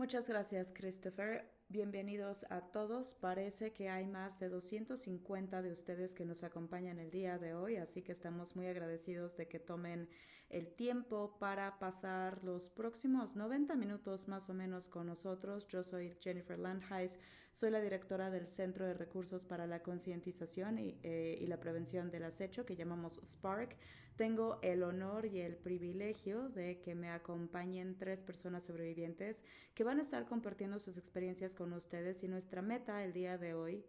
Muchas gracias, Christopher. Bienvenidos a todos. Parece que hay más de 250 de ustedes que nos acompañan el día de hoy, así que estamos muy agradecidos de que tomen el tiempo para pasar los próximos 90 minutos más o menos con nosotros. Yo soy Jennifer Landheis, soy la directora del Centro de Recursos para la Concientización y la Prevención del Acecho, que llamamos SPARC. Tengo el honor y el privilegio de que me acompañen tres personas sobrevivientes que van a estar compartiendo sus experiencias con ustedes, y nuestra meta el día de hoy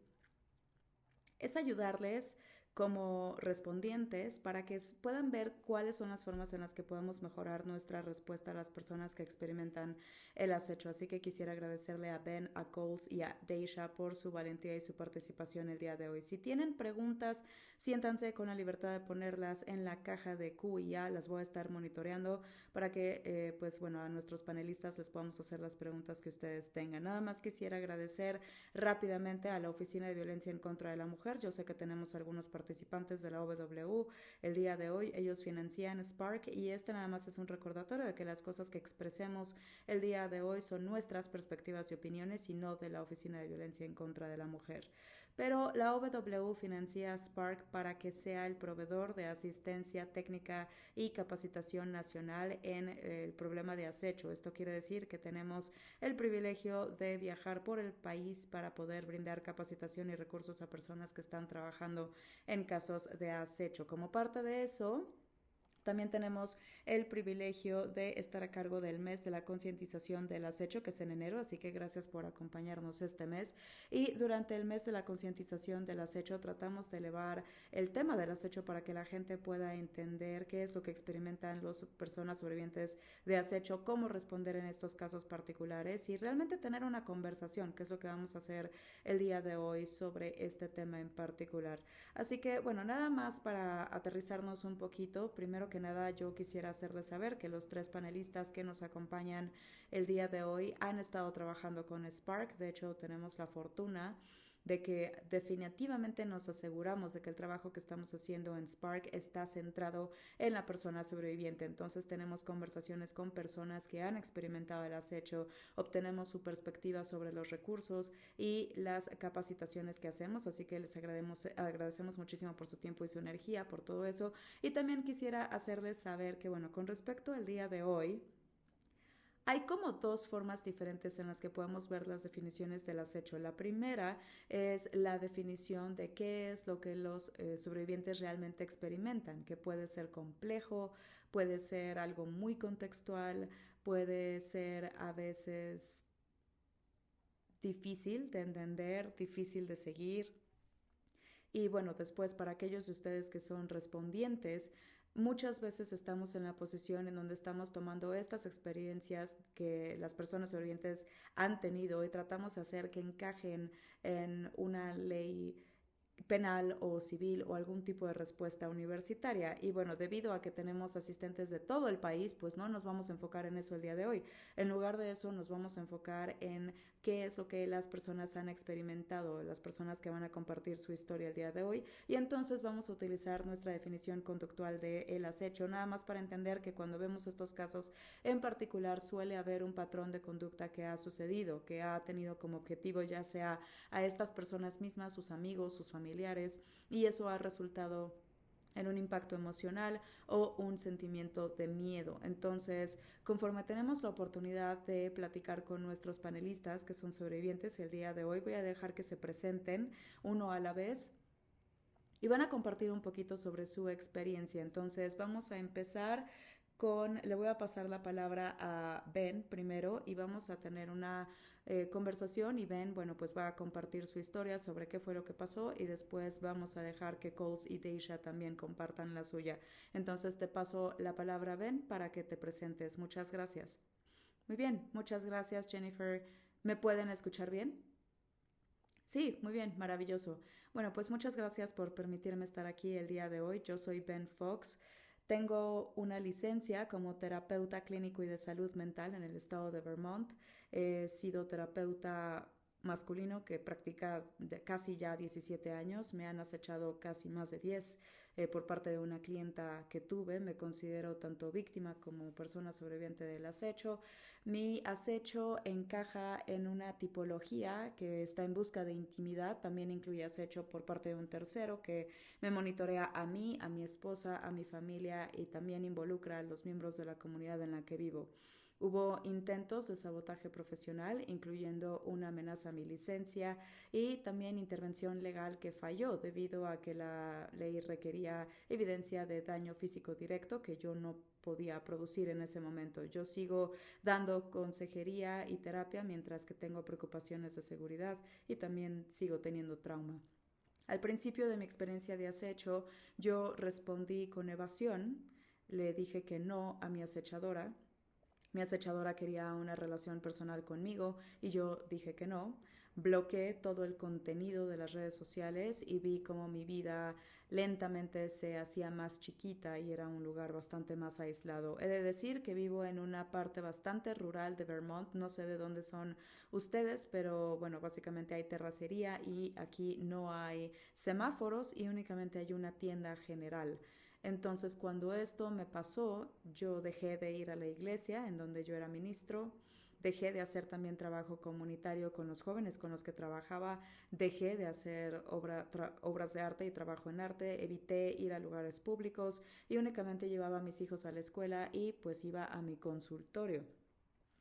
es ayudarles como respondientes para que puedan ver cuáles son las formas en las que podemos mejorar nuestra respuesta a las personas que experimentan el acecho. Así que quisiera agradecerle a Ben, a Coles y a Deisha por su valentía y su participación el día de hoy. Si tienen preguntas, siéntanse con la libertad de ponerlas en la caja de Q y A. Las voy a estar monitoreando para que, a nuestros panelistas les podamos hacer las preguntas que ustedes tengan. Nada más quisiera agradecer rápidamente a la Oficina de Violencia en contra de la Mujer. Yo sé que tenemos algunos participantes de la OVW el día de hoy. Ellos financian Spark y este nada más es un recordatorio de que las cosas que expresemos el día de hoy son nuestras perspectivas y opiniones y no de la Oficina de Violencia en contra de la Mujer. Pero la OVW financia Spark para que sea el proveedor de asistencia técnica y capacitación nacional en el problema de acecho. Esto quiere decir que tenemos el privilegio de viajar por el país para poder brindar capacitación y recursos a personas que están trabajando en casos de acecho. Como parte de eso, también tenemos el privilegio de estar a cargo del mes de la concientización del acecho, que es en enero, así que gracias por acompañarnos este mes. Y durante el mes de la concientización del acecho tratamos de elevar el tema del acecho para que la gente pueda entender qué es lo que experimentan las personas sobrevivientes de acecho, cómo responder en estos casos particulares y realmente tener una conversación, que es lo que vamos a hacer el día de hoy sobre este tema en particular. Así que, bueno, nada más para aterrizarnos un poquito. Primero que nada, yo quisiera hacerles saber que los tres panelistas que nos acompañan el día de hoy han estado trabajando con Spark. De hecho, tenemos la fortuna de que definitivamente nos aseguramos de que el trabajo que estamos haciendo en Spark está centrado en la persona sobreviviente. Entonces tenemos conversaciones con personas que han experimentado el acecho, obtenemos su perspectiva sobre los recursos y las capacitaciones que hacemos, así que les agradecemos muchísimo por su tiempo y su energía, por todo eso. Y también quisiera hacerles saber que, bueno, con respecto al día de hoy, hay como dos formas diferentes en las que podemos ver las definiciones del acecho. La primera es la definición de qué es lo que los sobrevivientes realmente experimentan, que puede ser complejo, puede ser algo muy contextual, puede ser a veces difícil de entender, difícil de seguir. Y bueno, después para aquellos de ustedes que son respondientes, muchas veces estamos en la posición en donde estamos tomando estas experiencias que las personas sobrevivientes han tenido y tratamos de hacer que encajen en una ley penal o civil o algún tipo de respuesta universitaria. Y bueno, debido a que tenemos asistentes de todo el país, pues no nos vamos a enfocar en eso el día de hoy. En lugar de eso, nos vamos a enfocar en qué es lo que las personas han experimentado, las personas que van a compartir su historia el día de hoy. Y entonces vamos a utilizar nuestra definición conductual de el acecho, nada más para entender que cuando vemos estos casos en particular suele haber un patrón de conducta que ha sucedido, que ha tenido como objetivo ya sea a estas personas mismas, sus amigos, sus familiares, y eso ha resultado en un impacto emocional o un sentimiento de miedo. Entonces, conforme tenemos la oportunidad de platicar con nuestros panelistas que son sobrevivientes el día de hoy, voy a dejar que se presenten uno a la vez y van a compartir un poquito sobre su experiencia. Entonces, vamos a empezar le voy a pasar la palabra a Ben primero y vamos a tener una conversación y Ben, bueno, pues va a compartir su historia sobre qué fue lo que pasó y después vamos a dejar que Coles y Deisha también compartan la suya. Entonces te paso la palabra, Ben, para que te presentes. Muchas gracias. Muy bien, muchas gracias, Jennifer. ¿Me pueden escuchar bien? Sí, muy bien, maravilloso. Bueno, pues muchas gracias por permitirme estar aquí el día de hoy. Yo soy Ben Fox. Tengo una licencia como terapeuta clínico y de salud mental en el estado de Vermont. He sido terapeuta masculino que practica de casi ya 17 años. Me han acechado casi más de 10 por parte de una clienta que tuve. Me considero tanto víctima como persona sobreviviente del acecho. Mi acecho encaja en una tipología que está en busca de intimidad. También incluye acecho por parte de un tercero que me monitorea a mí, a mi esposa, a mi familia y también involucra a los miembros de la comunidad en la que vivo. Hubo intentos de sabotaje profesional, incluyendo una amenaza a mi licencia y también intervención legal que falló debido a que la ley requería evidencia de daño físico directo que yo no podía producir en ese momento. Yo sigo dando consejería y terapia mientras que tengo preocupaciones de seguridad y también sigo teniendo trauma. Al principio de mi experiencia de acecho, yo respondí con evasión, le dije que no a mi acechadora. Mi acechadora quería una relación personal conmigo y yo dije que no. Bloqueé todo el contenido de las redes sociales y vi cómo mi vida lentamente se hacía más chiquita y era un lugar bastante más aislado. He de decir que vivo en una parte bastante rural de Vermont, no sé de dónde son ustedes, pero bueno, básicamente hay terracería y aquí no hay semáforos y únicamente hay una tienda general. Entonces, cuando esto me pasó, yo dejé de ir a la iglesia en donde yo era ministro, dejé de hacer también trabajo comunitario con los jóvenes con los que trabajaba, dejé de hacer obras de arte y trabajo en arte, evité ir a lugares públicos y únicamente llevaba a mis hijos a la escuela y pues iba a mi consultorio.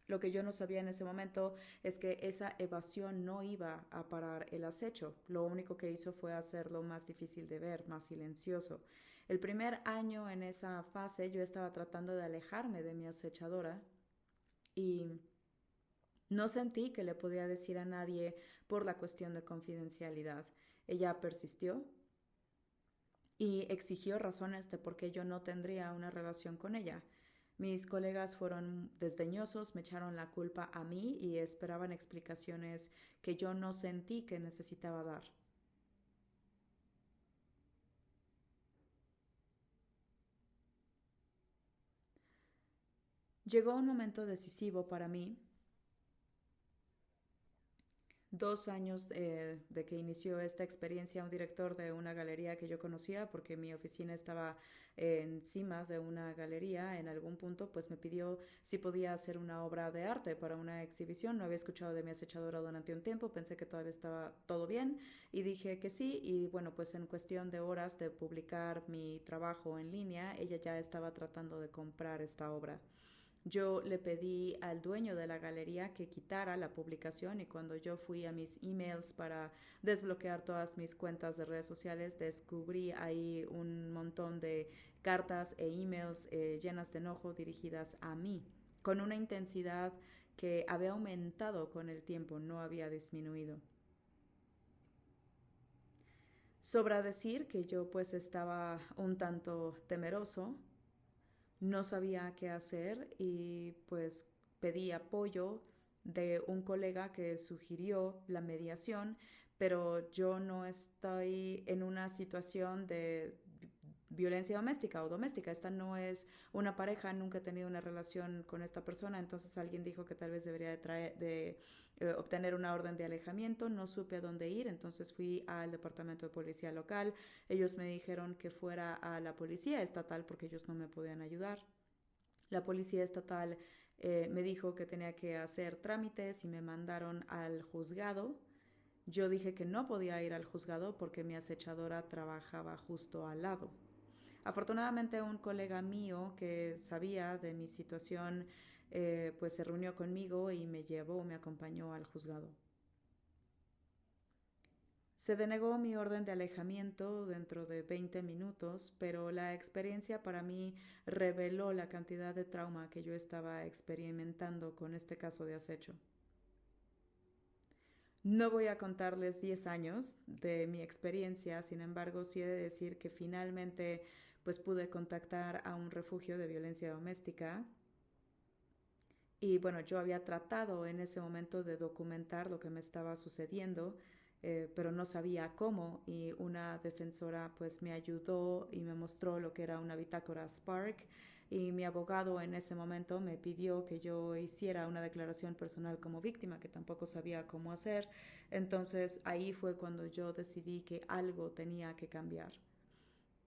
Lo que yo no sabía en ese momento es que esa evasión no iba a parar el acecho. Lo único que hizo fue hacerlo más difícil de ver, más silencioso. El primer año en esa fase yo estaba tratando de alejarme de mi acechadora y no sentí que le podía decir a nadie por la cuestión de confidencialidad. Ella persistió y exigió razones de por qué yo no tendría una relación con ella. Mis colegas fueron desdeñosos, me echaron la culpa a mí y esperaban explicaciones que yo no sentí que necesitaba dar. Llegó un momento decisivo para mí 2 años de que inició esta experiencia, un director de una galería que yo conocía, porque mi oficina estaba encima de una galería, en algún punto pues me pidió si podía hacer una obra de arte para una exhibición. No había escuchado de mi acechadora durante un tiempo, pensé que todavía estaba todo bien y dije que sí. Y bueno, pues en cuestión de horas de publicar mi trabajo en línea, ella ya estaba tratando de comprar esta obra. Yo le pedí al dueño de la galería que quitara la publicación y cuando yo fui a mis emails para desbloquear todas mis cuentas de redes sociales, descubrí ahí un montón de cartas e emails llenas de enojo dirigidas a mí, con una intensidad que había aumentado con el tiempo, no había disminuido. Sobra decir que yo pues estaba un tanto temeroso, no sabía qué hacer y pues pedí apoyo de un colega que sugirió la mediación, pero yo no estoy en una situación de violencia doméstica o doméstica. Esta no es una pareja, nunca he tenido una relación con esta persona, entonces alguien dijo que tal vez debería obtener una orden de alejamiento, no supe a dónde ir, entonces fui al departamento de policía local, ellos me dijeron que fuera a la policía estatal porque ellos no me podían ayudar. La policía estatal me dijo que tenía que hacer trámites y me mandaron al juzgado. Yo dije que no podía ir al juzgado porque mi acechadora trabajaba justo al lado. Afortunadamente un colega mío que sabía de mi situación pues se reunió conmigo y me llevó, me acompañó al juzgado. Se denegó mi orden de alejamiento dentro de 20 minutos, pero la experiencia para mí reveló la cantidad de trauma que yo estaba experimentando con este caso de acecho. No voy a contarles 10 años de mi experiencia, sin embargo, sí he de decir que finalmente pues pude contactar a un refugio de violencia doméstica y bueno, yo había tratado en ese momento de documentar lo que me estaba sucediendo, pero no sabía cómo y una defensora pues me ayudó y me mostró lo que era una bitácora Spark y mi abogado en ese momento me pidió que yo hiciera una declaración personal como víctima que tampoco sabía cómo hacer. Entonces ahí fue cuando yo decidí que algo tenía que cambiar.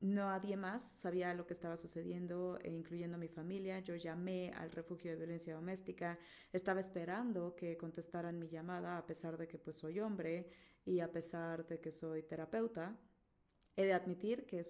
nadie más sabía lo que estaba sucediendo, incluyendo mi familia. Yo llamé al refugio de violencia doméstica, estaba esperando que contestaran mi llamada a pesar de que pues soy hombre y a pesar de que soy terapeuta. He de admitir que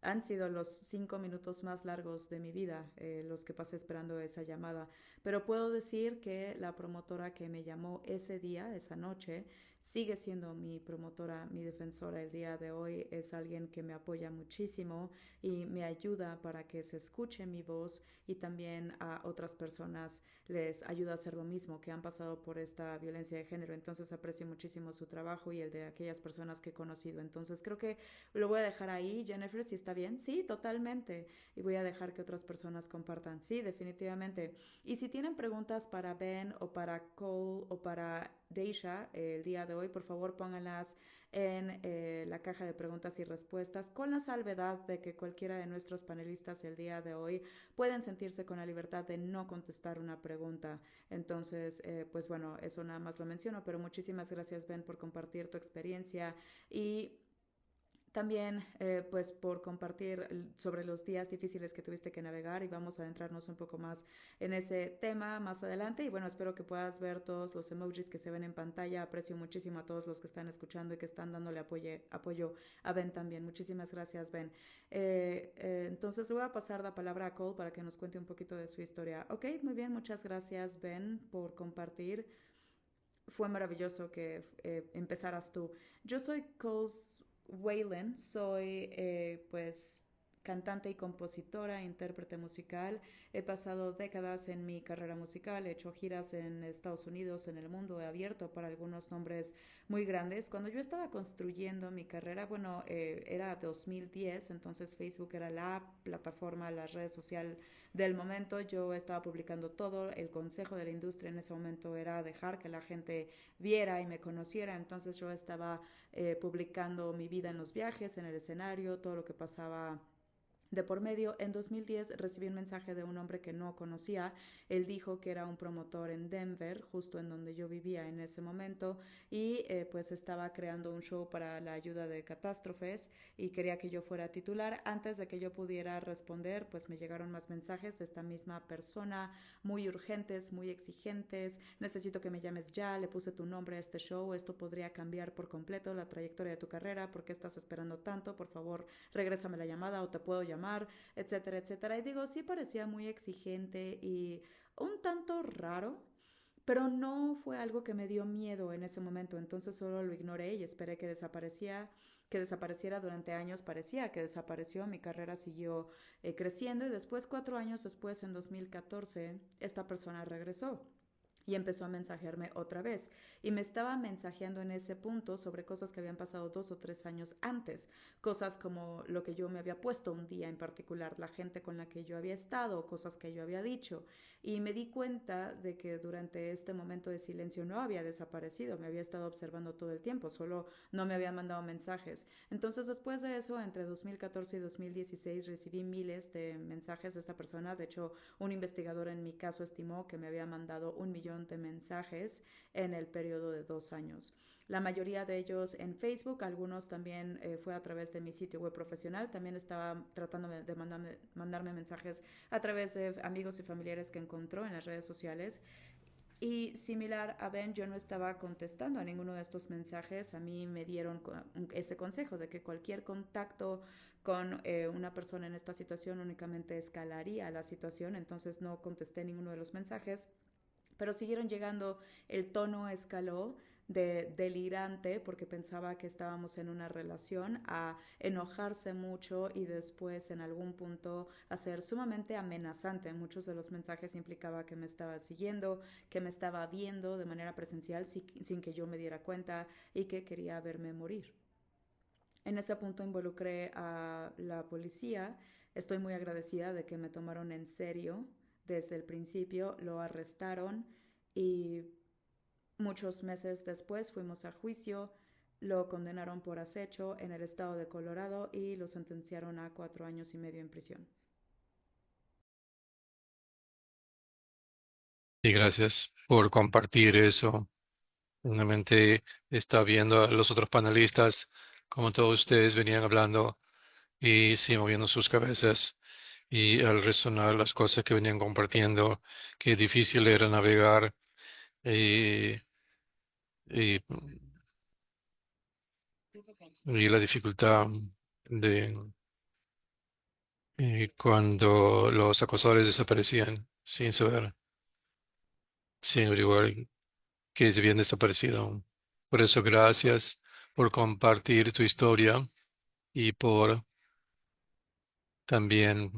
han sido los 5 minutos más largos de mi vida, los que pasé esperando esa llamada. Pero puedo decir que la promotora que me llamó ese día, esa noche, sigue siendo mi promotora, mi defensora el día de hoy. Es alguien que me apoya muchísimo y me ayuda para que se escuche mi voz y también a otras personas les ayuda a hacer lo mismo, que han pasado por esta violencia de género. Entonces aprecio muchísimo su trabajo y el de aquellas personas que he conocido. Entonces creo que lo voy a dejar ahí, Jennifer, si está bien. Sí, totalmente. Y voy a dejar que otras personas compartan. Sí, definitivamente. Y si tienen preguntas para Ben o para Cole o para Deisha el día de hoy, por favor pónganlas en la caja de preguntas y respuestas, con la salvedad de que cualquiera de nuestros panelistas el día de hoy pueden sentirse con la libertad de no contestar una pregunta. Entonces, pues bueno, eso nada más lo menciono, pero muchísimas gracias, Ben, por compartir tu experiencia y también pues por compartir sobre los días difíciles que tuviste que navegar y vamos a adentrarnos un poco más en ese tema más adelante y bueno, espero que puedas ver todos los emojis que se ven en pantalla. Aprecio muchísimo a todos los que están escuchando y que están dándole apoyo a Ben también. Muchísimas gracias, Ben. Entonces le voy a pasar la palabra a Cole para que nos cuente un poquito de su historia. Ok, muy bien, muchas gracias, Ben, por compartir. Fue maravilloso que empezaras tú. Yo soy Coles Whalen, soy pues cantante y compositora, intérprete musical. He pasado décadas en mi carrera musical, he hecho giras en Estados Unidos, en el mundo, he abierto para algunos nombres muy grandes. Cuando yo estaba construyendo mi carrera, bueno, era 2010, entonces Facebook era la plataforma, la red social del momento. Yo estaba publicando todo, el consejo de la industria en ese momento era dejar que la gente viera y me conociera, entonces yo estaba publicando mi vida en los viajes, en el escenario, todo lo que pasaba de por medio. En 2010 recibí un mensaje de un hombre que no conocía. Él dijo que era un promotor en Denver, justo en donde yo vivía en ese momento, y pues estaba creando un show para la ayuda de catástrofes y quería que yo fuera titular. Antes de que yo pudiera responder, pues me llegaron más mensajes de esta misma persona, muy urgentes, muy exigentes. Necesito que me llames ya, le puse tu nombre a este show, esto podría cambiar por completo la trayectoria de tu carrera, ¿por qué estás esperando tanto? Por favor, regrésame la llamada o te puedo llamar, etcétera, etcétera. Y digo, sí parecía muy exigente y un tanto raro, pero no fue algo que me dio miedo en ese momento, entonces solo lo ignoré y esperé que desapareciera durante años, parecía que desapareció, mi carrera siguió creciendo y después, 4 años después, en 2014, esta persona regresó y empezó a mensajearme otra vez. Y me estaba mensajeando en ese punto sobre cosas que habían pasado 2 o 3 años antes, cosas como lo que yo me había puesto un día en particular, la gente con la que yo había estado, cosas que yo había dicho. Y me di cuenta de que durante este momento de silencio no había desaparecido, me había estado observando todo el tiempo, solo no me había mandado mensajes. Entonces después de eso, entre 2014 y 2016, recibí miles de mensajes de esta persona. De hecho, un investigador en mi caso estimó que me había mandado 1 millón de mensajes en el periodo de 2 años. La mayoría de ellos en Facebook, algunos también fue a través de mi sitio web profesional. También estaba tratando de mandarme mensajes a través de amigos y familiares que encontró en las redes sociales. Y similar a Ben, yo no estaba contestando a ninguno de estos mensajes. A mí me dieron ese consejo de que cualquier contacto con una persona en esta situación únicamente escalaría la situación. Entonces no contesté ninguno de los mensajes, pero siguieron llegando, el tono escaló de delirante porque pensaba que estábamos en una relación a enojarse mucho y después en algún punto a ser sumamente amenazante. Muchos de los mensajes implicaba que me estaba siguiendo, que me estaba viendo de manera presencial sin que yo me diera cuenta y que quería verme morir. En ese punto involucré a la policía. Estoy muy agradecida de que me tomaron en serio desde el principio, lo arrestaron y muchos meses después fuimos a juicio, lo condenaron por acecho en el estado de Colorado y lo sentenciaron a 4 años y medio en prisión. Y gracias por compartir eso. Realmente está viendo a los otros panelistas, como todos ustedes venían hablando. y sí moviendo sus cabezas y al resonar las cosas que venían compartiendo, qué difícil era navegar y, y, y la dificultad de cuando los acosadores desaparecían sin saber, sin averiguar que se habían desaparecido. Por eso, gracias por compartir tu historia y por también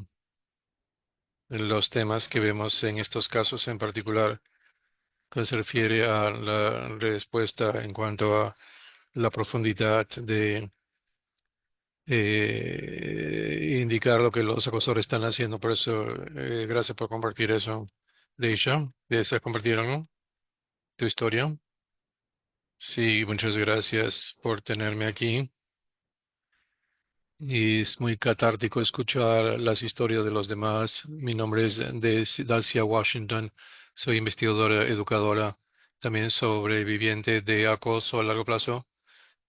los temas que vemos en estos casos en particular, que se refiere a la respuesta en cuanto a la profundidad de indicar lo que los acosadores están haciendo. Por eso, gracias por compartir eso. Deisha, ¿deseas compartir algo? ¿Tu historia? Sí, muchas gracias por tenerme aquí. Y es muy catártico escuchar las historias de los demás. Mi nombre es Dacia Washington. Soy investigadora, educadora, también sobreviviente de acoso a largo plazo.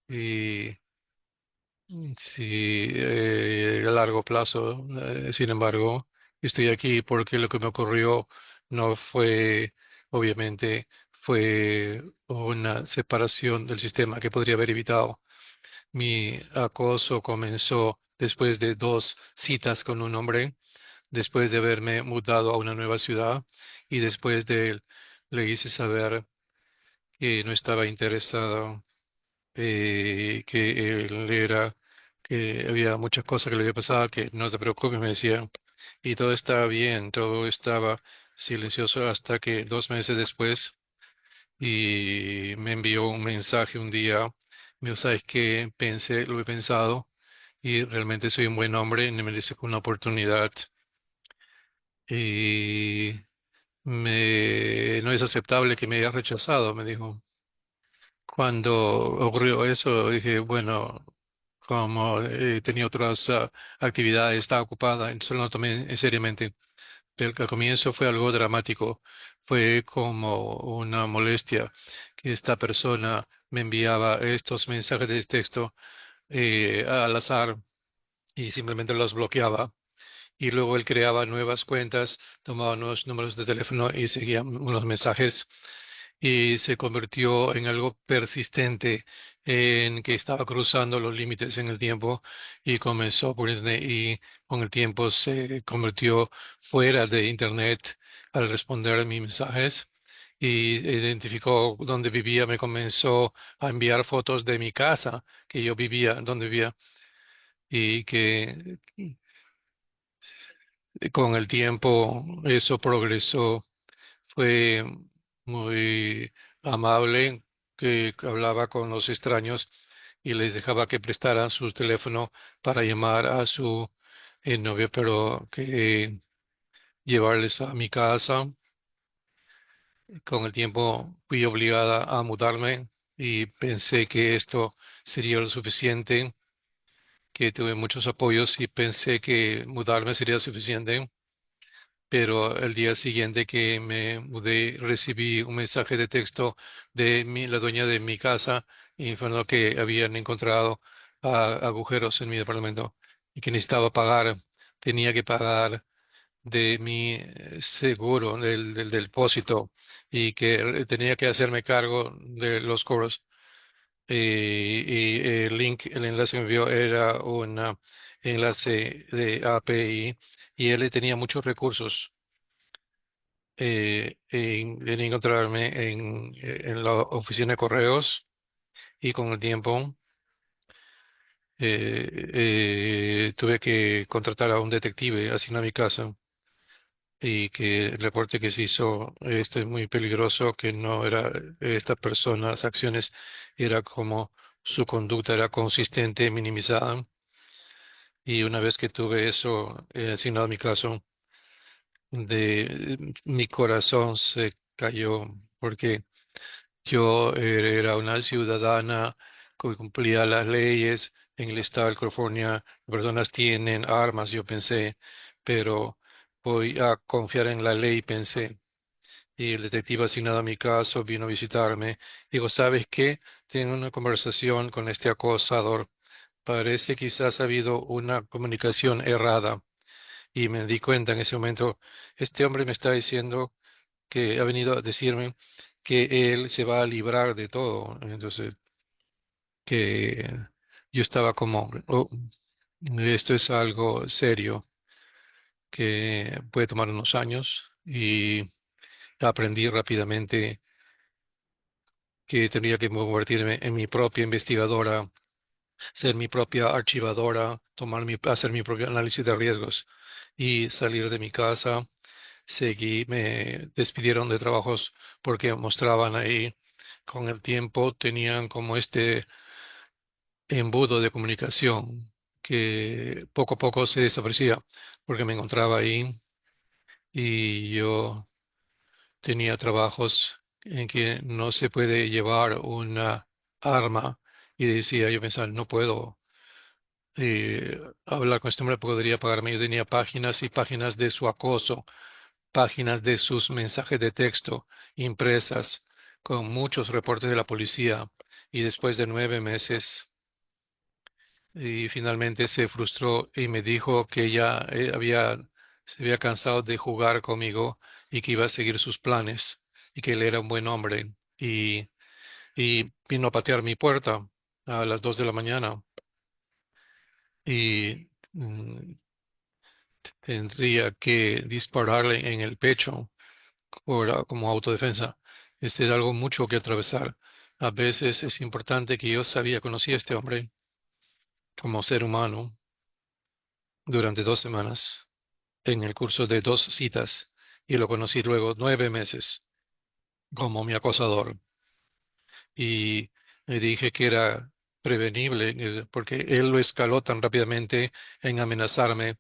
Y sí, a largo plazo, sin embargo, estoy aquí porque lo que me ocurrió no fue, obviamente, fue una separación del sistema que podría haber evitado. Mi acoso comenzó después de 2 citas con un hombre, después de haberme mudado a una nueva ciudad y después de le hice saber que no estaba interesado, que él era, que había muchas cosas que le había pasado, que no te preocupes, me decía, y todo estaba bien, todo estaba silencioso hasta que 2 meses después y me envió un mensaje un día. Me dijo, ¿sabes qué? Pensé, lo he pensado y realmente soy un buen hombre y me merezco una oportunidad. Y no es aceptable que me hayas rechazado, me dijo. Cuando ocurrió eso, dije, bueno, como tenía otras actividades, estaba ocupada, entonces lo tomé seriamente. Pero al comienzo fue algo dramático, fue como una molestia que esta persona me enviaba estos mensajes de texto al azar y simplemente los bloqueaba. Y luego él creaba nuevas cuentas, tomaba nuevos números de teléfono y seguía unos mensajes y se convirtió en algo persistente, en que estaba cruzando los límites en el tiempo y comenzó por internet y con el tiempo se convirtió fuera de internet al responder a mis mensajes y identificó dónde vivía, me comenzó a enviar fotos de mi casa que yo vivía, donde vivía y que con el tiempo eso progresó. Fue muy amable, que hablaba con los extraños y les dejaba que prestaran su teléfono para llamar a su novio, pero que llevarles a mi casa. Con el tiempo fui obligada a mudarme y pensé que esto sería lo suficiente, que tuve muchos apoyos y pensé que mudarme sería suficiente. Pero el día siguiente que me mudé recibí un mensaje de texto de la dueña de mi casa informando que habían encontrado agujeros en mi departamento y que necesitaba pagar, tenía que pagar de mi seguro, del depósito y que tenía que hacerme cargo de los cobros. Y el enlace que me envió era un enlace de API y él tenía muchos recursos en encontrarme en la oficina de correos y con el tiempo tuve que contratar a un detective asignado a mi casa y que el reporte que se hizo este es muy peligroso, que no era esta persona, las acciones era como su conducta era consistente, minimizada y una vez que tuve eso asignado a mi caso, mi corazón se cayó porque yo era una ciudadana que cumplía las leyes en el estado de California. Las personas tienen armas, yo pensé, pero voy a confiar en la ley, pensé. Y el detective asignado a mi caso vino a visitarme. Digo, ¿sabes qué? Tengo una conversación con este acosador. parece quizás ha habido una comunicación errada y me di cuenta en ese momento, este hombre me está diciendo que ha venido a decirme que él se va a librar de todo. Entonces, que yo estaba como, "Oh, esto es algo serio que puede tomar unos años", y aprendí rápidamente que tenía que convertirme en mi propia investigadora, ser mi propia archivadora, hacer mi propio análisis de riesgos y salir de mi casa. Me despidieron de trabajos porque mostraban ahí, con el tiempo tenían como este embudo de comunicación que poco a poco se desaparecía porque me encontraba ahí y yo tenía trabajos en que no se puede llevar una arma y decía, yo pensaba, no puedo hablar con este hombre, podría pagarme. Yo tenía páginas y páginas de su acoso, páginas de sus mensajes de texto impresas con muchos reportes de la policía, y después de 9 meses y finalmente se frustró y me dijo que ya se había cansado de jugar conmigo y que iba a seguir sus planes y que él era un buen hombre, y vino a patear mi puerta a las 2 de la mañana y tendría que dispararle en el pecho como autodefensa. Este es algo mucho que atravesar. A veces es importante que yo conocía a este hombre como ser humano durante 2 semanas en el curso de 2 citas, y lo conocí luego 9 meses como mi acosador, y le dije que era prevenible porque él lo escaló tan rápidamente en amenazarme,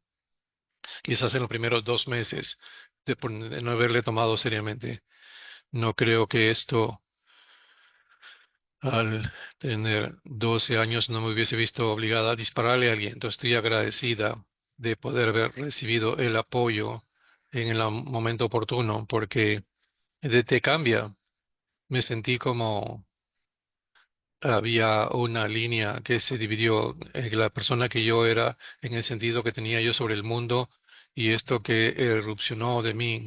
quizás en los primeros 2 meses de no haberle tomado seriamente. No creo que esto, al tener 12 años, no me hubiese visto obligada a dispararle a alguien. Entonces estoy agradecida de poder haber recibido el apoyo en el momento oportuno, porque te cambia. Me sentí como había una línea que se dividió en la persona que yo era, en el sentido que tenía yo sobre el mundo, y esto que erupcionó de mí,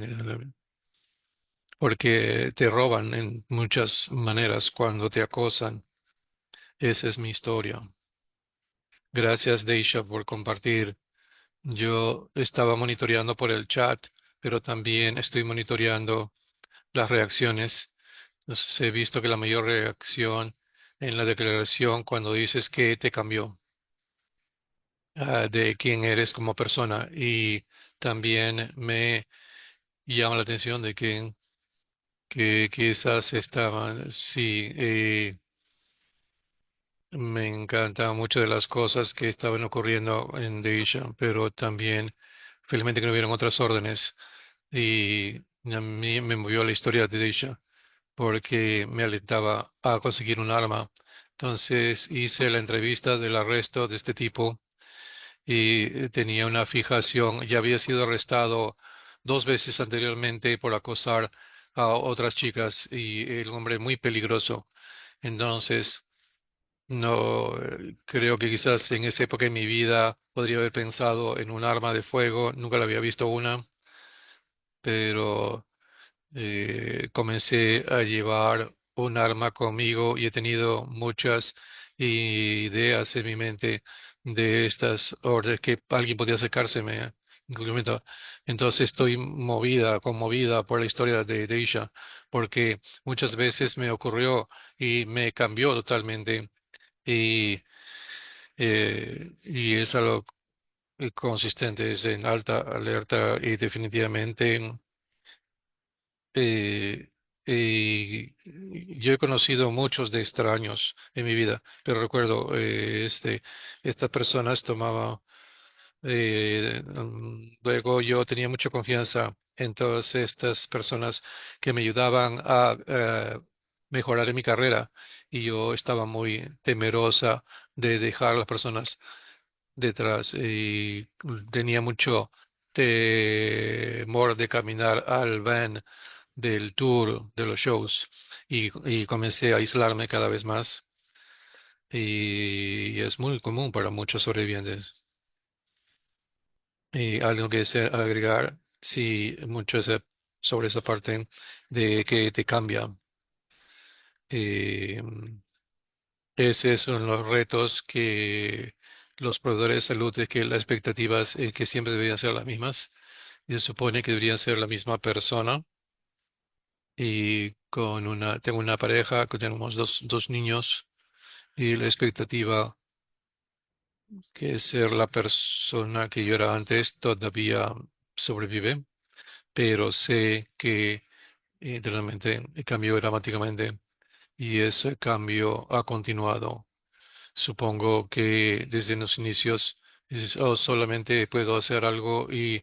porque te roban en muchas maneras cuando te acosan. Esa es mi historia. Gracias, Deisha, por compartir. Yo estaba monitoreando por el chat, pero también estoy monitoreando las reacciones. Entonces, he visto que la mayor reacción en la declaración cuando dices que te cambió, de quién eres como persona, y también me llama la atención de que quizás estaban, sí, me encantan muchas de las cosas que estaban ocurriendo en Deisha, pero también felizmente que no hubieron otras órdenes, y a mí me movió la historia de Deisha porque me alentaba a conseguir un arma. Entonces hice la entrevista del arresto de este tipo y tenía una fijación. Ya había sido arrestado 2 veces anteriormente por acosar a otras chicas, y el hombre muy peligroso. Entonces, no creo que quizás en esa época de mi vida podría haber pensado en un arma de fuego. Nunca la había visto una, pero comencé a llevar un arma conmigo y he tenido muchas ideas en mi mente de estas órdenes que alguien podía acercárseme. Incluso, entonces estoy conmovida por la historia de Deisha, porque muchas veces me ocurrió y me cambió totalmente, y, y es algo consistente, es en alta alerta, y definitivamente. Eh, yo he conocido muchos de extraños en mi vida, pero recuerdo, estas personas tomaban, luego yo tenía mucha confianza en todas estas personas que me ayudaban a mejorar en mi carrera, y yo estaba muy temerosa de dejar a las personas detrás, y tenía mucho temor de caminar al van del tour, de los shows, y comencé a aislarme cada vez más. y es muy común para muchos sobrevivientes. Y algo que es agregar, sí, mucho sobre esa parte de que te cambia. Eh, Ese son los retos que los proveedores de salud, de que las expectativas que siempre deberían ser las mismas. Y se supone que deberían ser la misma persona. Y tengo una pareja, que tenemos dos niños, y la expectativa que es ser la persona que yo era antes todavía sobrevive, pero sé que realmente cambió dramáticamente y ese cambio ha continuado. Supongo que desde los inicios dices, "Oh, solamente puedo hacer algo y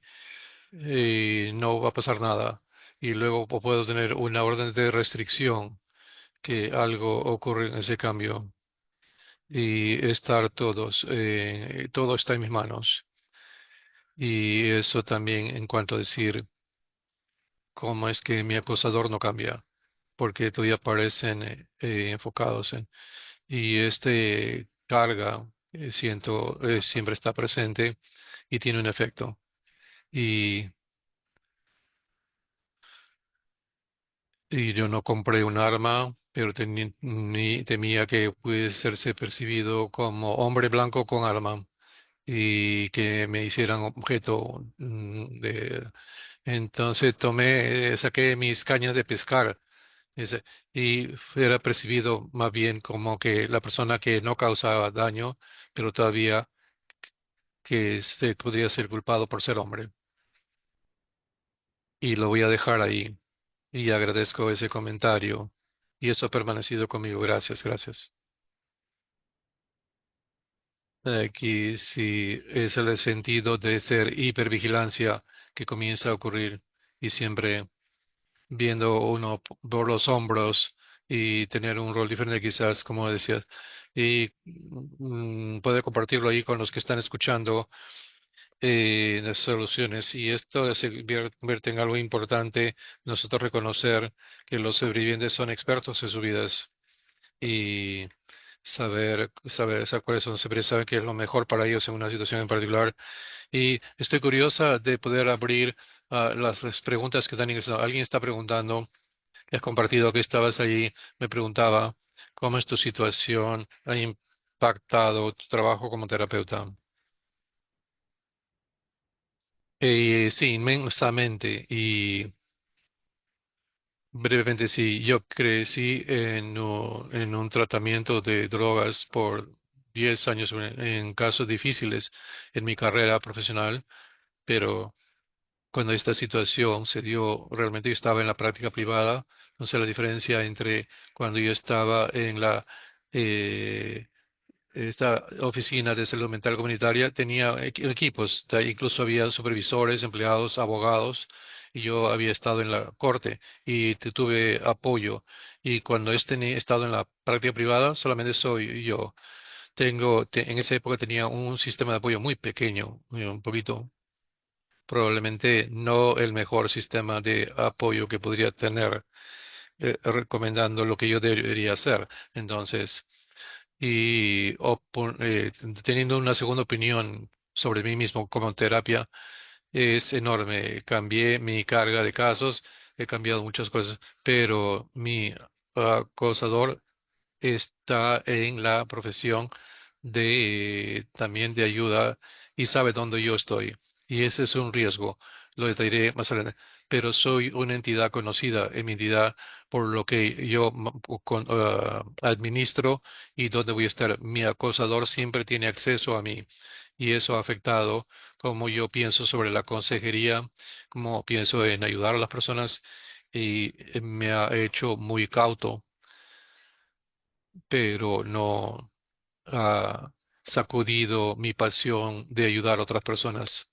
no va a pasar nada. Y luego puedo tener una orden de restricción que algo ocurre en ese cambio y estar todo está en mis manos. Y eso también en cuanto a decir cómo es que mi acosador no cambia, porque todavía parecen enfocados en, y este carga, siento, siempre está presente y tiene un efecto. Y, y yo no compré un arma, pero temía que pudiese serse percibido como hombre blanco con arma y que me hicieran objeto Entonces saqué mis cañas de pescar ese, y era percibido más bien como que la persona que no causaba daño, pero todavía que se podría ser culpado por ser hombre. Y lo voy a dejar ahí. Y agradezco ese comentario. Y eso ha permanecido conmigo. Gracias, gracias. Aquí sí es el sentido de ser hipervigilancia que comienza a ocurrir y siempre viendo uno por los hombros y tener un rol diferente quizás, como decías, y poder compartirlo ahí con los que están escuchando las soluciones. Y esto convierte en algo importante, nosotros reconocer que los sobrevivientes son expertos en sus vidas y saber cuáles son, siempre saben qué es lo mejor para ellos en una situación en particular. Y estoy curiosa de poder abrir las preguntas que están ingresando. Alguien está preguntando, que has compartido que estabas allí, me preguntaba, ¿cómo es tu situación? ¿Ha impactado tu trabajo como terapeuta? Sí, inmensamente. Y brevemente, sí, yo crecí en un tratamiento de drogas por 10 años en casos difíciles en mi carrera profesional, pero cuando esta situación se dio, realmente yo estaba en la práctica privada, no sé la diferencia entre cuando yo estaba en eh, esta oficina de salud mental comunitaria, tenía equipos, incluso había supervisores, empleados, abogados, y yo había estado en la corte y tuve apoyo. Y cuando he estado en la práctica privada, solamente soy yo. En esa época tenía un sistema de apoyo muy pequeño, un poquito probablemente no el mejor sistema de apoyo que podría tener, recomendando lo que yo debería hacer. Entonces, teniendo una segunda opinión sobre mí mismo como terapia es enorme. Cambié mi carga de casos, he cambiado muchas cosas, pero mi acosador está en la profesión también de ayuda y sabe dónde yo estoy. Y ese es un riesgo, lo detallaré más adelante. Pero soy una entidad conocida en mi entidad por lo que yo administro y dónde voy a estar. Mi acosador siempre tiene acceso a mí y eso ha afectado cómo yo pienso sobre la consejería, cómo pienso en ayudar a las personas y me ha hecho muy cauto, pero no ha sacudido mi pasión de ayudar a otras personas.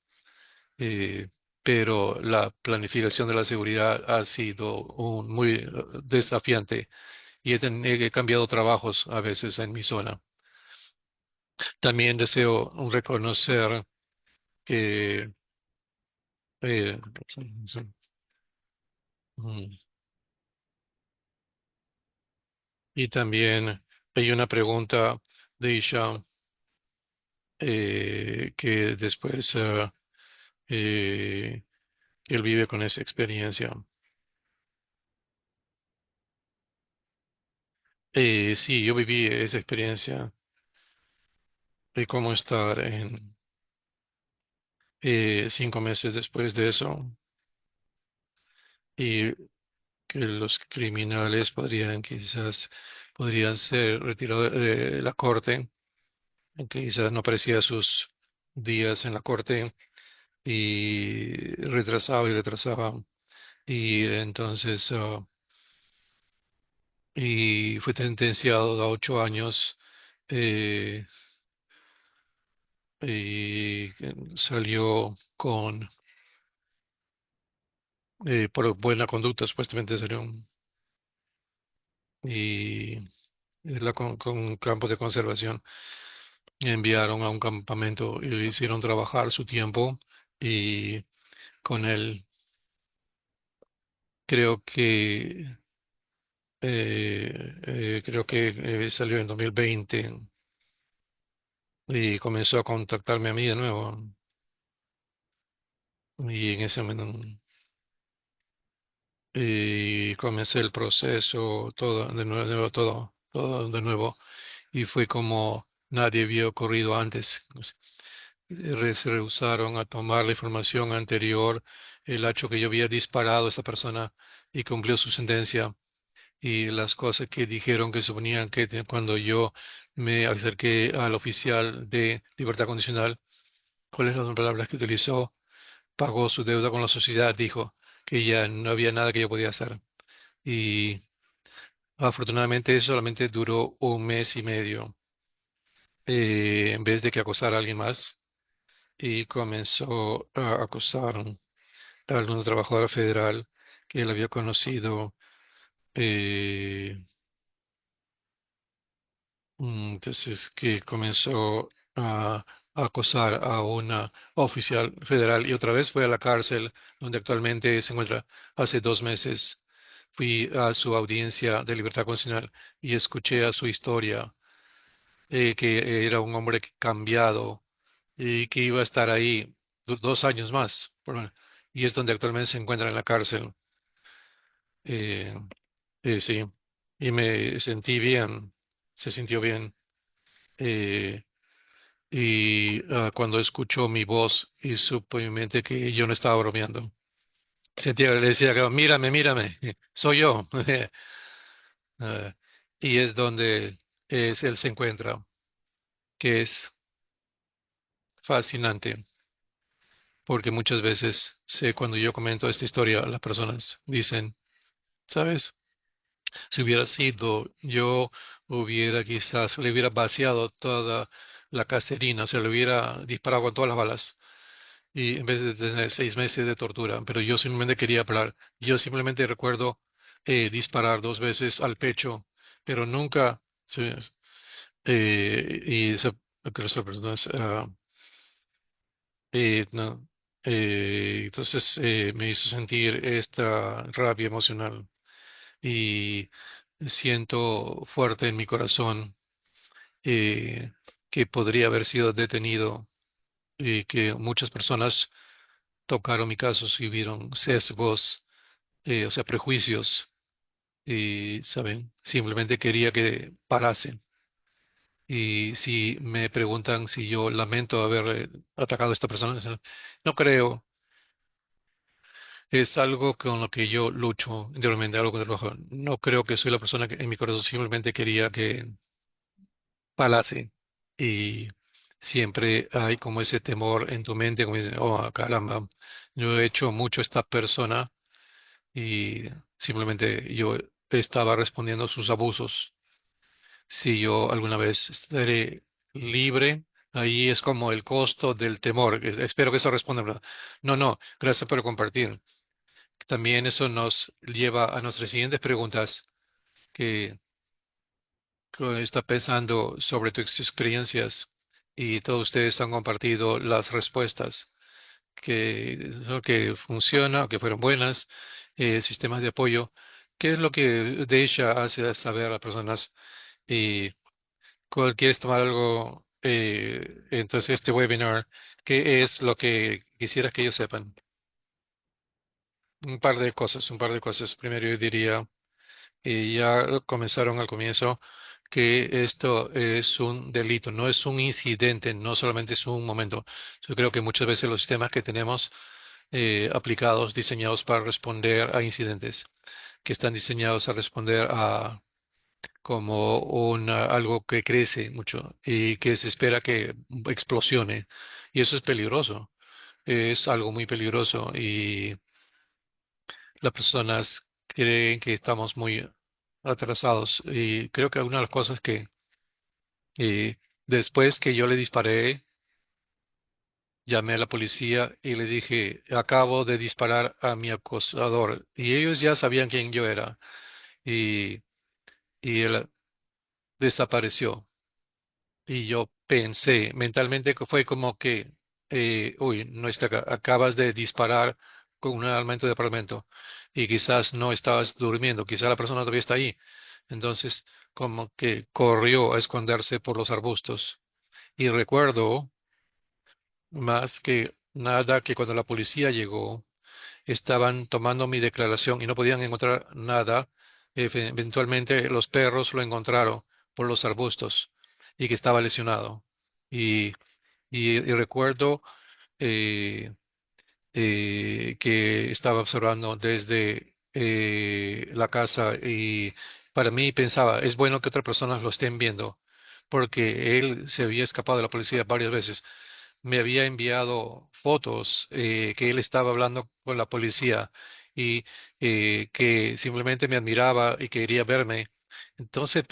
Eh, pero la planificación de la seguridad ha sido muy desafiante y he cambiado trabajos a veces en mi zona. También deseo reconocer que eh, mm, y también hay una pregunta de Isha que después eh, él vive con esa experiencia. Sí, yo viví esa experiencia de cómo estar en 5 meses después de eso y que los criminales podrían ser retirados de la corte, que quizás no aparecía sus días en la corte y retrasaba y entonces y fue sentenciado a 8 años eh, y salió con por buena conducta, supuestamente salió y con un campo de conservación enviaron a un campamento y le hicieron trabajar su tiempo y con él creo que salió en 2020 y comenzó a contactarme a mí de nuevo y en ese momento y comencé el proceso todo de nuevo todo de nuevo y fue como nadie había ocurrido antes. Se rehusaron a tomar la información anterior, el hecho que yo había disparado a esa persona y cumplió su sentencia y las cosas que dijeron que suponían que cuando yo me acerqué al oficial de libertad condicional, cuáles son las palabras que utilizó, pagó su deuda con la sociedad, dijo que ya no había nada que yo podía hacer. Y afortunadamente eso solamente duró un mes y medio, en vez de que acosara a alguien más, y comenzó a acosar a alguna trabajadora federal que él había conocido. eh, entonces, que comenzó a acosar a una oficial federal y otra vez fue a la cárcel donde actualmente se encuentra. Hace 2 meses fui a su audiencia de libertad condicional y escuché a su historia, que era un hombre cambiado y que iba a estar ahí 2 años más. Y es donde actualmente se encuentra en la cárcel. Eh, sí, y me sentí bien, se sintió bien. eh, cuando escuchó mi voz y supo en mi mente que yo no estaba bromeando, sentía, le decía que mírame, mírame, soy yo. Eh, y es donde él se encuentra, que es fascinante, porque muchas veces sé cuando yo comento esta historia, las personas dicen, ¿sabes? Si hubiera sido yo, hubiera quizás, le hubiera vaciado toda la caserina, o sea, le hubiera disparado con todas las balas y en vez de tener 6 meses de tortura, pero yo simplemente quería hablar. Yo simplemente recuerdo disparar 2 veces al pecho, pero nunca, sí, y que las personas, no, entonces me hizo sentir esta rabia emocional y siento fuerte en mi corazón eh, que podría haber sido detenido y que muchas personas tocaron mi caso si vieron sesgos, o sea, prejuicios, y, ¿saben? Simplemente quería que parasen. Y si me preguntan si yo lamento haber atacado a esta persona, no creo. Es algo con lo que yo lucho interiormente, algo que trabajo. No creo que soy la persona que en mi corazón simplemente quería que parase. Y siempre hay como ese temor en tu mente, como dices, oh, caramba, yo he hecho mucho a esta persona y simplemente yo estaba respondiendo a sus abusos. Si yo alguna vez estaré libre, ahí es como el costo del temor. Espero que eso responda, ¿verdad? No, no, gracias por compartir. También eso nos lleva a nuestras siguientes preguntas que está pensando sobre tus experiencias y todos ustedes han compartido las respuestas que funciona, que fueron buenas, sistemas de apoyo. ¿Qué es lo que Deisha hace saber a las personas? ¿Quieres tomar algo? Entonces, este webinar, ¿qué es lo que quisieras que ellos sepan? Un par de cosas, un par de cosas. Primero yo diría, ya comenzaron al comienzo, que esto es un delito, no es un incidente, no solamente es un momento. Yo creo que muchas veces los sistemas que tenemos aplicados, diseñados para responder a incidentes, que están diseñados a responder a como algo que crece mucho y que se espera que explosione. Y eso es peligroso, es algo muy peligroso y las personas creen que estamos muy atrasados. Y creo que una de las cosas que después que yo le disparé, llamé a la policía y le dije, acabo de disparar a mi acosador. Y ellos ya sabían quién yo era y, y él desapareció. Y yo pensé mentalmente que fue como que, uy, no está acá, acabas de disparar con un armamento de apartamento y quizás no estabas durmiendo, quizás la persona todavía está ahí. Entonces, como que corrió a esconderse por los arbustos. Y recuerdo más que nada que cuando la policía llegó, estaban tomando mi declaración y no podían encontrar nada. Eventualmente los perros lo encontraron por los arbustos y que estaba lesionado. Y, y recuerdo eh, que estaba observando desde la casa y para mí pensaba, es bueno que otras personas lo estén viendo, porque él se había escapado de la policía varias veces. Me había enviado fotos que él estaba hablando con la policía y que simplemente me admiraba y quería verme. Entonces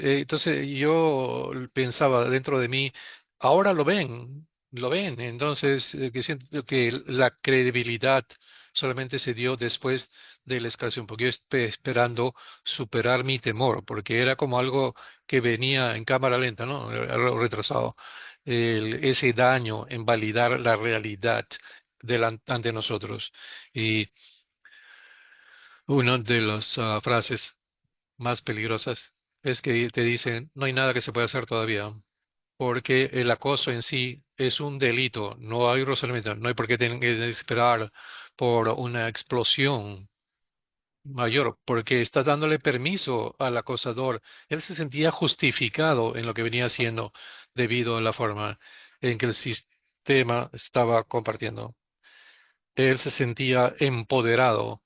yo pensaba dentro de mí, ahora lo ven, lo ven. Entonces que siento que la credibilidad solamente se dio después de la escalación, porque yo esperando superar mi temor, porque era como algo que venía en cámara lenta, ¿no? Algo retrasado ese daño en validar la realidad ante nosotros. Y una de las frases más peligrosas es que te dicen, no hay nada que se pueda hacer todavía, porque el acoso en sí es un delito, no hay razonamiento, no hay por qué tener que esperar por una explosión mayor, porque está dándole permiso al acosador. Él se sentía justificado en lo que venía haciendo debido a la forma en que el sistema estaba compartiendo. Él se sentía empoderado.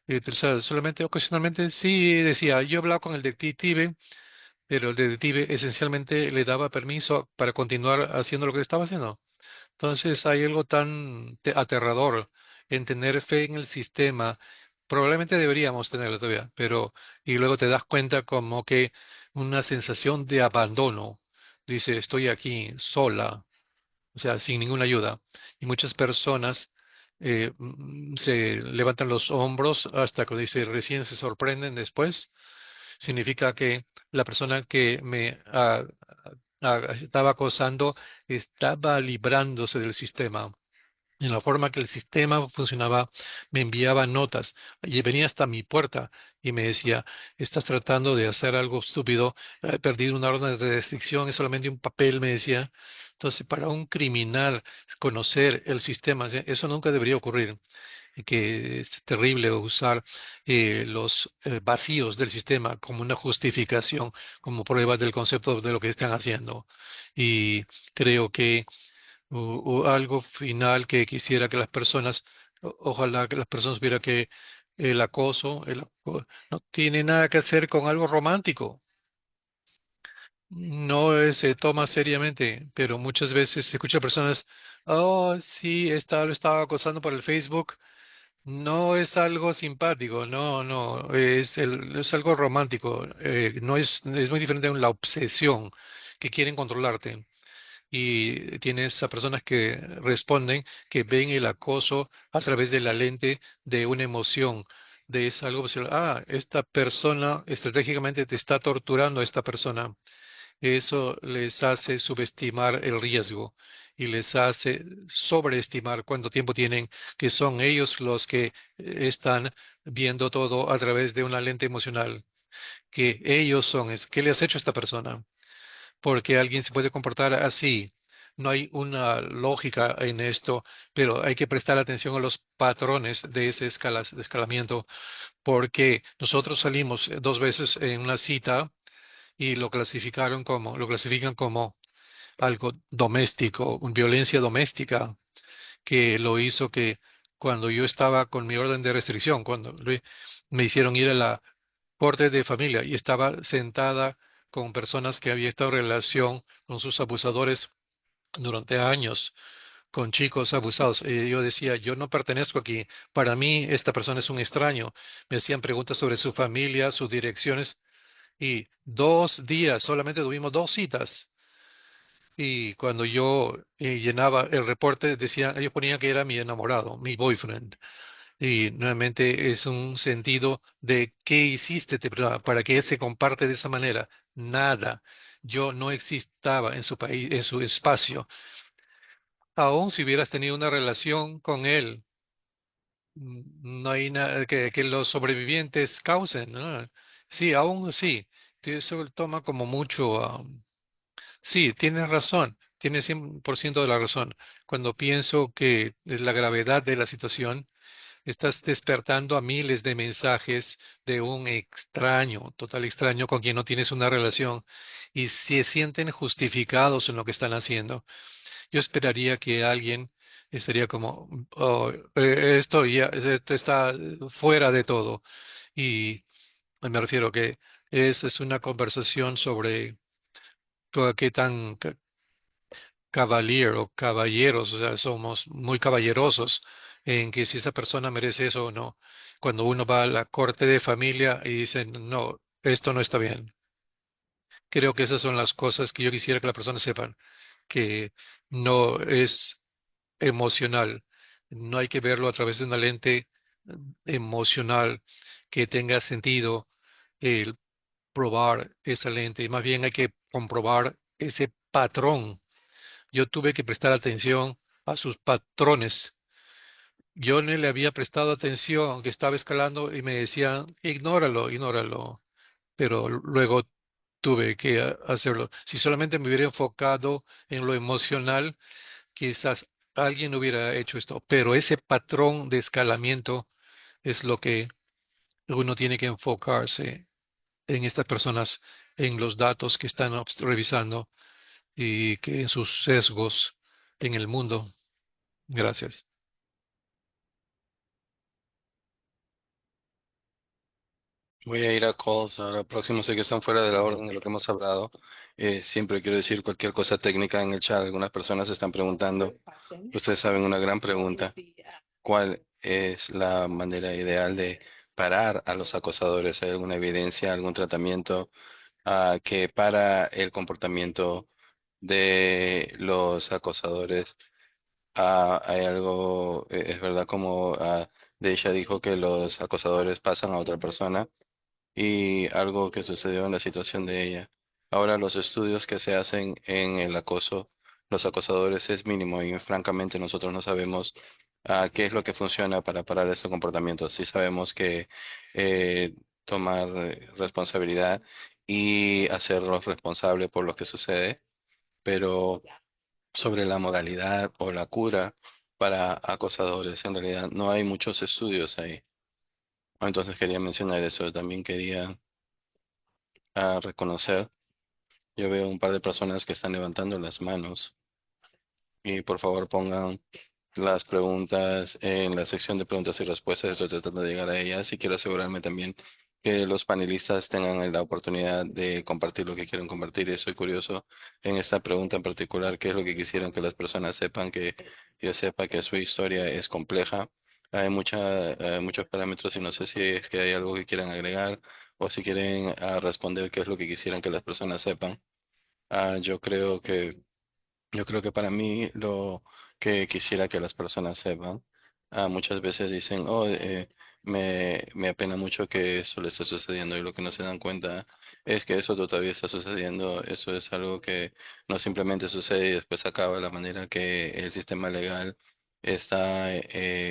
O sea, solamente ocasionalmente sí decía, yo hablaba con el detective, pero el detective esencialmente le daba permiso para continuar haciendo lo que estaba haciendo. Entonces hay algo tan aterrador en tener fe en el sistema. Probablemente deberíamos tenerlo todavía, pero y luego te das cuenta como que una sensación de abandono. Dice, estoy aquí sola, o sea, sin ninguna ayuda. Y muchas personas se levantan los hombros hasta que dice, recién se sorprenden después. Significa que la persona que me estaba acosando estaba librándose del sistema. En la forma que el sistema funcionaba, me enviaba notas y venía hasta mi puerta y me decía, estás tratando de hacer algo estúpido, he perdido una orden de restricción, es solamente un papel, me decía. Entonces, para un criminal conocer el sistema, eso nunca debería ocurrir, que es terrible usar los vacíos del sistema como una justificación, como prueba del concepto de lo que están haciendo. Y creo que o algo final que quisiera que las personas, ojalá que las personas vieran que no tiene nada que hacer con algo romántico. No se toma seriamente, pero muchas veces se escucha personas, oh, sí, lo estaba acosando por el Facebook. No es algo simpático, no, no, es algo romántico. No es muy diferente a la obsesión que quieren controlarte. Y tienes a personas que responden que ven el acoso a través de la lente de una emoción, de es algo, pues, esta persona estratégicamente te está torturando a esta persona. Eso les hace subestimar el riesgo y les hace sobreestimar cuánto tiempo tienen, que son ellos los que están viendo todo a través de una lente emocional, que ellos son, ¿qué le has hecho a esta persona? porque alguien se puede comportar así. No hay una lógica en esto, pero hay que prestar atención a los patrones de ese de escalamiento, porque nosotros salimos dos veces en una cita y lo clasifican como algo doméstico, violencia doméstica, que lo hizo que cuando yo estaba con mi orden de restricción, me hicieron ir a la corte de familia y estaba sentada con personas que había estado en relación con sus abusadores durante años, con chicos abusados. Y yo decía, yo no pertenezco aquí. Para mí, esta persona es un extraño. Me hacían preguntas sobre su familia, sus direcciones. Y 2 días, solamente tuvimos 2 citas. Y cuando yo llenaba el reporte, decía, ellos ponían que era mi enamorado, mi boyfriend. Y nuevamente es un sentido de qué hiciste para que él se comparte de esa manera. Nada. Yo no existaba en su país, en su espacio. Aún si hubieras tenido una relación con él, no hay nada que los sobrevivientes causen, ¿no? Sí, aún sí. Eso toma como mucho. Sí, tienes razón. Tienes 100% de la razón. Cuando pienso que la gravedad de la situación, estás despertando a miles de mensajes de un extraño, total extraño con quien no tienes una relación y se sienten justificados en lo que están haciendo. Yo esperaría que alguien estaría como, "Oh, esto está fuera de todo". Y me refiero que es una conversación sobre qué tan caballero, caballeros, o sea, somos muy caballerosos en que si esa persona merece eso o no. Cuando uno va a la corte de familia y dicen, no, esto no está bien. Creo que esas son las cosas que yo quisiera que las personas sepan, que no es emocional. No hay que verlo a través de una lente emocional que tenga sentido el probar esa lente. Y más bien hay que comprobar ese patrón. Yo tuve que prestar atención a sus patrones. Yo no le había prestado atención, aunque estaba escalando, y me decían, ignóralo, ignóralo. Pero luego tuve que hacerlo. Si solamente me hubiera enfocado en lo emocional, quizás alguien hubiera hecho esto. Pero ese patrón de escalamiento es lo que uno tiene que enfocarse en estas personas, en los datos que están revisando y que en sus sesgos en el mundo. Gracias. Voy a ir a calls ahora próximo, sé que están fuera de la orden de lo que hemos hablado. Siempre quiero decir cualquier cosa técnica en el chat. Algunas personas están preguntando. Ustedes saben una gran pregunta. ¿Cuál es la manera ideal de parar a los acosadores? ¿Hay alguna evidencia, algún tratamiento que para el comportamiento de los acosadores? Hay algo, es verdad como Deisha dijo que los acosadores pasan a otra persona y algo que sucedió en la situación de ella. Ahora los estudios que se hacen en el acoso, los acosadores es mínimo y francamente nosotros no sabemos qué es lo que funciona para parar estos comportamientos. Sí sabemos que tomar responsabilidad y hacerlos responsables por lo que sucede, pero sobre la modalidad o la cura para acosadores, en realidad no hay muchos estudios ahí. Entonces quería mencionar eso. También quería reconocer. Yo veo un par de personas que están levantando las manos y por favor pongan las preguntas en la sección de preguntas y respuestas. Estoy tratando de llegar a ellas y quiero asegurarme también que los panelistas tengan la oportunidad de compartir lo que quieren compartir. Y estoy curioso en esta pregunta en particular, qué es lo que quisieran que las personas sepan, que yo sepa que su historia es compleja. Hay muchos parámetros y no sé si es que hay algo que quieran agregar o si quieren responder qué es lo que quisieran que las personas sepan. Yo creo que para mí lo que quisiera que las personas sepan, muchas veces dicen, oh, me apena mucho que eso le esté sucediendo y lo que no se dan cuenta es que eso todavía está sucediendo, eso es algo que no simplemente sucede y después acaba la manera que el sistema legal está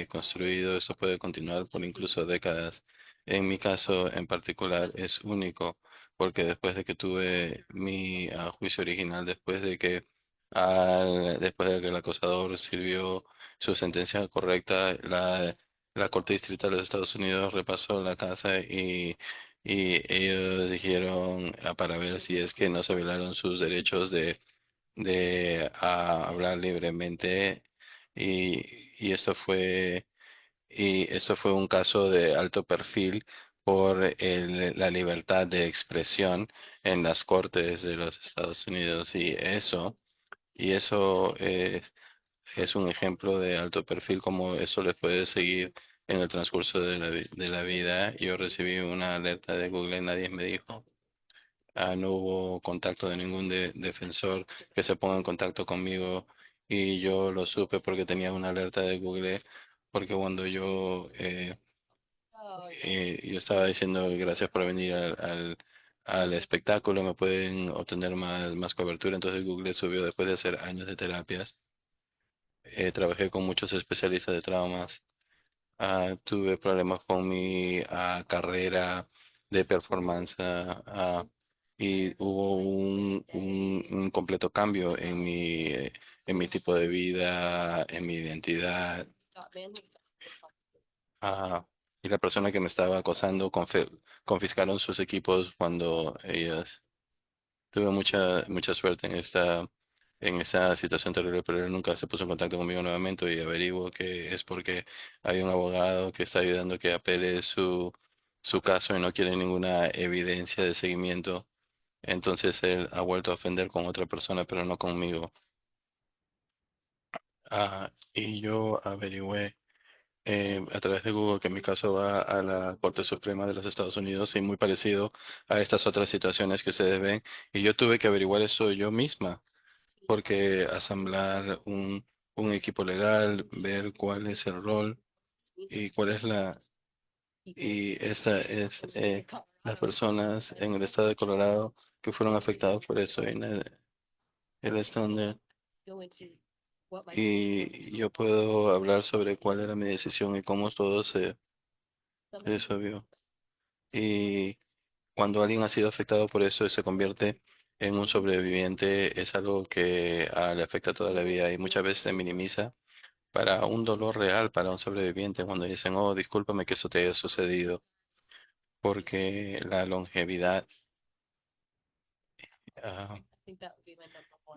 construido, eso puede continuar por incluso décadas En mi caso en particular es único, porque después de que tuve mi juicio original, después de que el acosador sirvió su sentencia correcta, la Corte Distrital de los Estados Unidos repasó la casa y ellos dijeron para ver si es que no se violaron sus derechos de hablar libremente y esto fue un caso de alto perfil por la libertad de expresión en las cortes de los Estados Unidos y eso es un ejemplo de alto perfil como eso les puede seguir en el transcurso de la vida. Yo recibí una alerta de Google, nadie me dijo. No hubo contacto de ningún defensor que se ponga en contacto conmigo y yo lo supe porque tenía una alerta de Google, porque cuando yo estaba diciendo gracias por venir al espectáculo, me pueden obtener más cobertura, entonces Google subió después de hacer años de terapias. Trabajé con muchos especialistas de traumas. Tuve problemas con mi carrera de performance y hubo un completo cambio en mi tipo de vida, en mi identidad. Ah, y la persona que me estaba acosando confiscaron sus equipos cuando ellas. Tuve mucha suerte en esta situación terrible, pero él nunca se puso en contacto conmigo nuevamente y averiguo que es porque hay un abogado que está ayudando que apele su caso y no quiere ninguna evidencia de seguimiento. Entonces él ha vuelto a ofender con otra persona, pero no conmigo. Y yo averigüé a través de Google que mi caso va a la Corte Suprema de los Estados Unidos y muy parecido a estas otras situaciones que ustedes ven. Y yo tuve que averiguar eso yo misma porque asamblar un equipo legal, ver cuál es el rol y cuál es y esta es las personas en el estado de Colorado que fueron afectados por eso en el estándar. Y yo puedo hablar sobre cuál era mi decisión y cómo todo se disolvió. Y cuando alguien ha sido afectado por eso y se convierte en un sobreviviente, es algo que le afecta toda la vida y muchas veces se minimiza para un dolor real para un sobreviviente cuando dicen, oh, discúlpame que eso te haya sucedido, porque la longevidad, ah,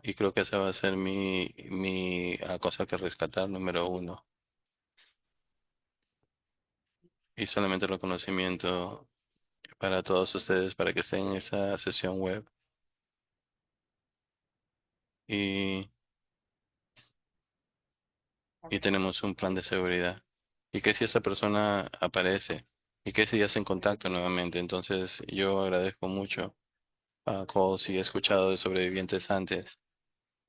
y creo que esa va a ser mi cosa que rescatar número uno, y solamente el reconocimiento para todos ustedes para que estén en esa sesión web y, y tenemos un plan de seguridad. Y que si esa persona aparece y que si ya en contacto nuevamente, entonces yo agradezco mucho a calls y he escuchado de sobrevivientes antes.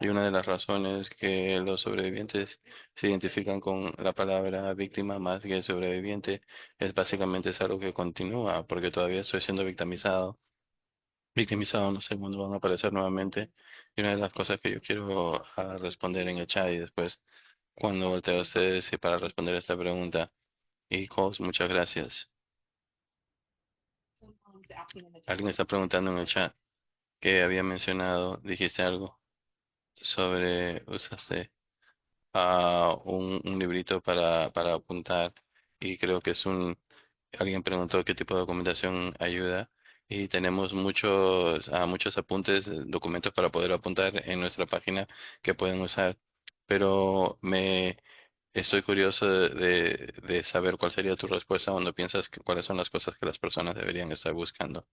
Y una de las razones que los sobrevivientes se identifican con la palabra víctima más que sobreviviente es básicamente es algo que continúa, porque todavía estoy siendo victimizado. Victimizado, no sé cuándo van a aparecer nuevamente. Y una de las cosas que yo quiero responder en el chat y después cuando volteo a ustedes y para responder esta pregunta. Y calls, muchas gracias. Alguien está preguntando en el chat que había mencionado, dijiste algo usaste un librito para apuntar y creo que alguien preguntó qué tipo de documentación ayuda y tenemos muchos apuntes, documentos para poder apuntar en nuestra página que pueden usar, pero estoy curioso de saber cuál sería tu respuesta cuando piensas que cuáles son las cosas que las personas deberían estar buscando.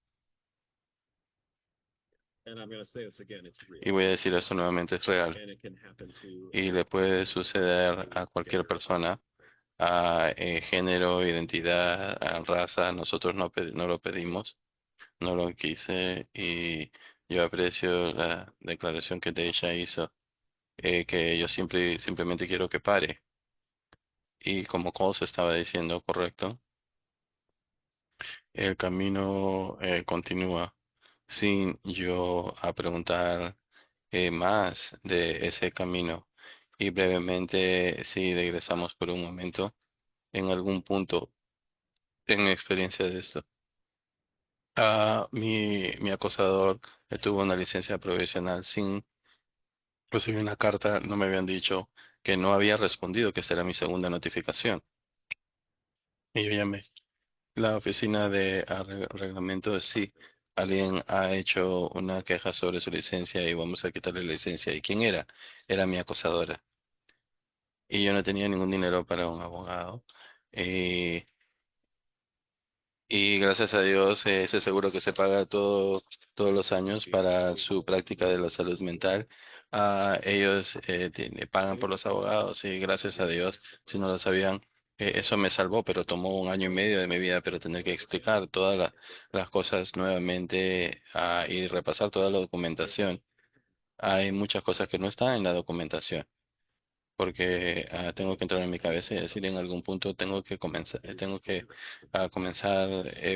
Y voy a decir esto nuevamente, es real. Y le puede suceder a cualquier persona, a género, identidad, a raza. Nosotros no lo pedimos, no lo quise y yo aprecio la declaración que Deisha hizo, que yo simplemente quiero que pare. Y como Coles estaba diciendo, correcto, el camino continúa sin yo a preguntar más de ese camino. Y brevemente, si regresamos por un momento, en algún punto tengo experiencia de esto. Mi acosador tuvo una licencia provisional sin recibir una carta, no me habían dicho que no había respondido, que esta era mi segunda notificación. Y yo llamé. La oficina de reglamento, sí, alguien ha hecho una queja sobre su licencia y vamos a quitarle la licencia. ¿Y quién era? Era mi acosadora. Y yo no tenía ningún dinero para un abogado. Y Y gracias a Dios, ese seguro que se paga todos los años para su práctica de la salud mental, ellos pagan por los abogados y gracias a Dios, si no lo sabían, eso me salvó, pero tomó un año y medio de mi vida, pero tener que explicar todas las cosas nuevamente y repasar toda la documentación. Hay muchas cosas que no están en la documentación porque tengo que entrar en mi cabeza y decir en algún punto tengo que comenzar,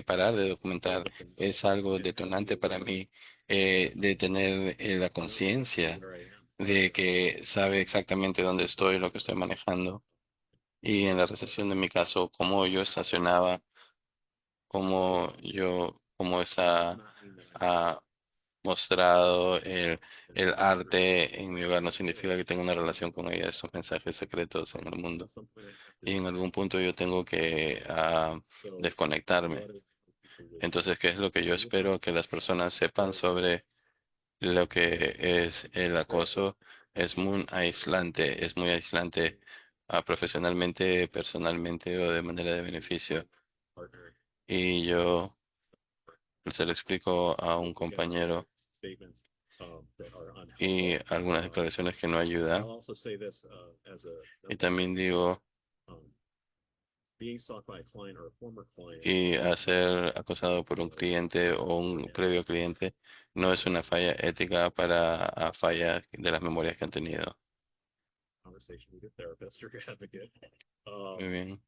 parar de documentar. Es algo detonante para mí de tener la conciencia de que sabe exactamente dónde estoy, lo que estoy manejando. Y en la recepción de mi caso, cómo yo estacionaba, cómo esa mostrado el arte en mi hogar no significa que tenga una relación con ella, estos mensajes secretos en el mundo. Y en algún punto yo tengo que desconectarme. Entonces, ¿qué es lo que yo espero que las personas sepan sobre lo que es el acoso? Es muy aislante profesionalmente, personalmente o de manera de beneficio. Y yo se lo explico a un compañero y algunas declaraciones que no ayudan. Y también digo, y a ser acosado por un cliente o un previo cliente no es una falla ética para fallas de las memorias que han tenido. Muy bien.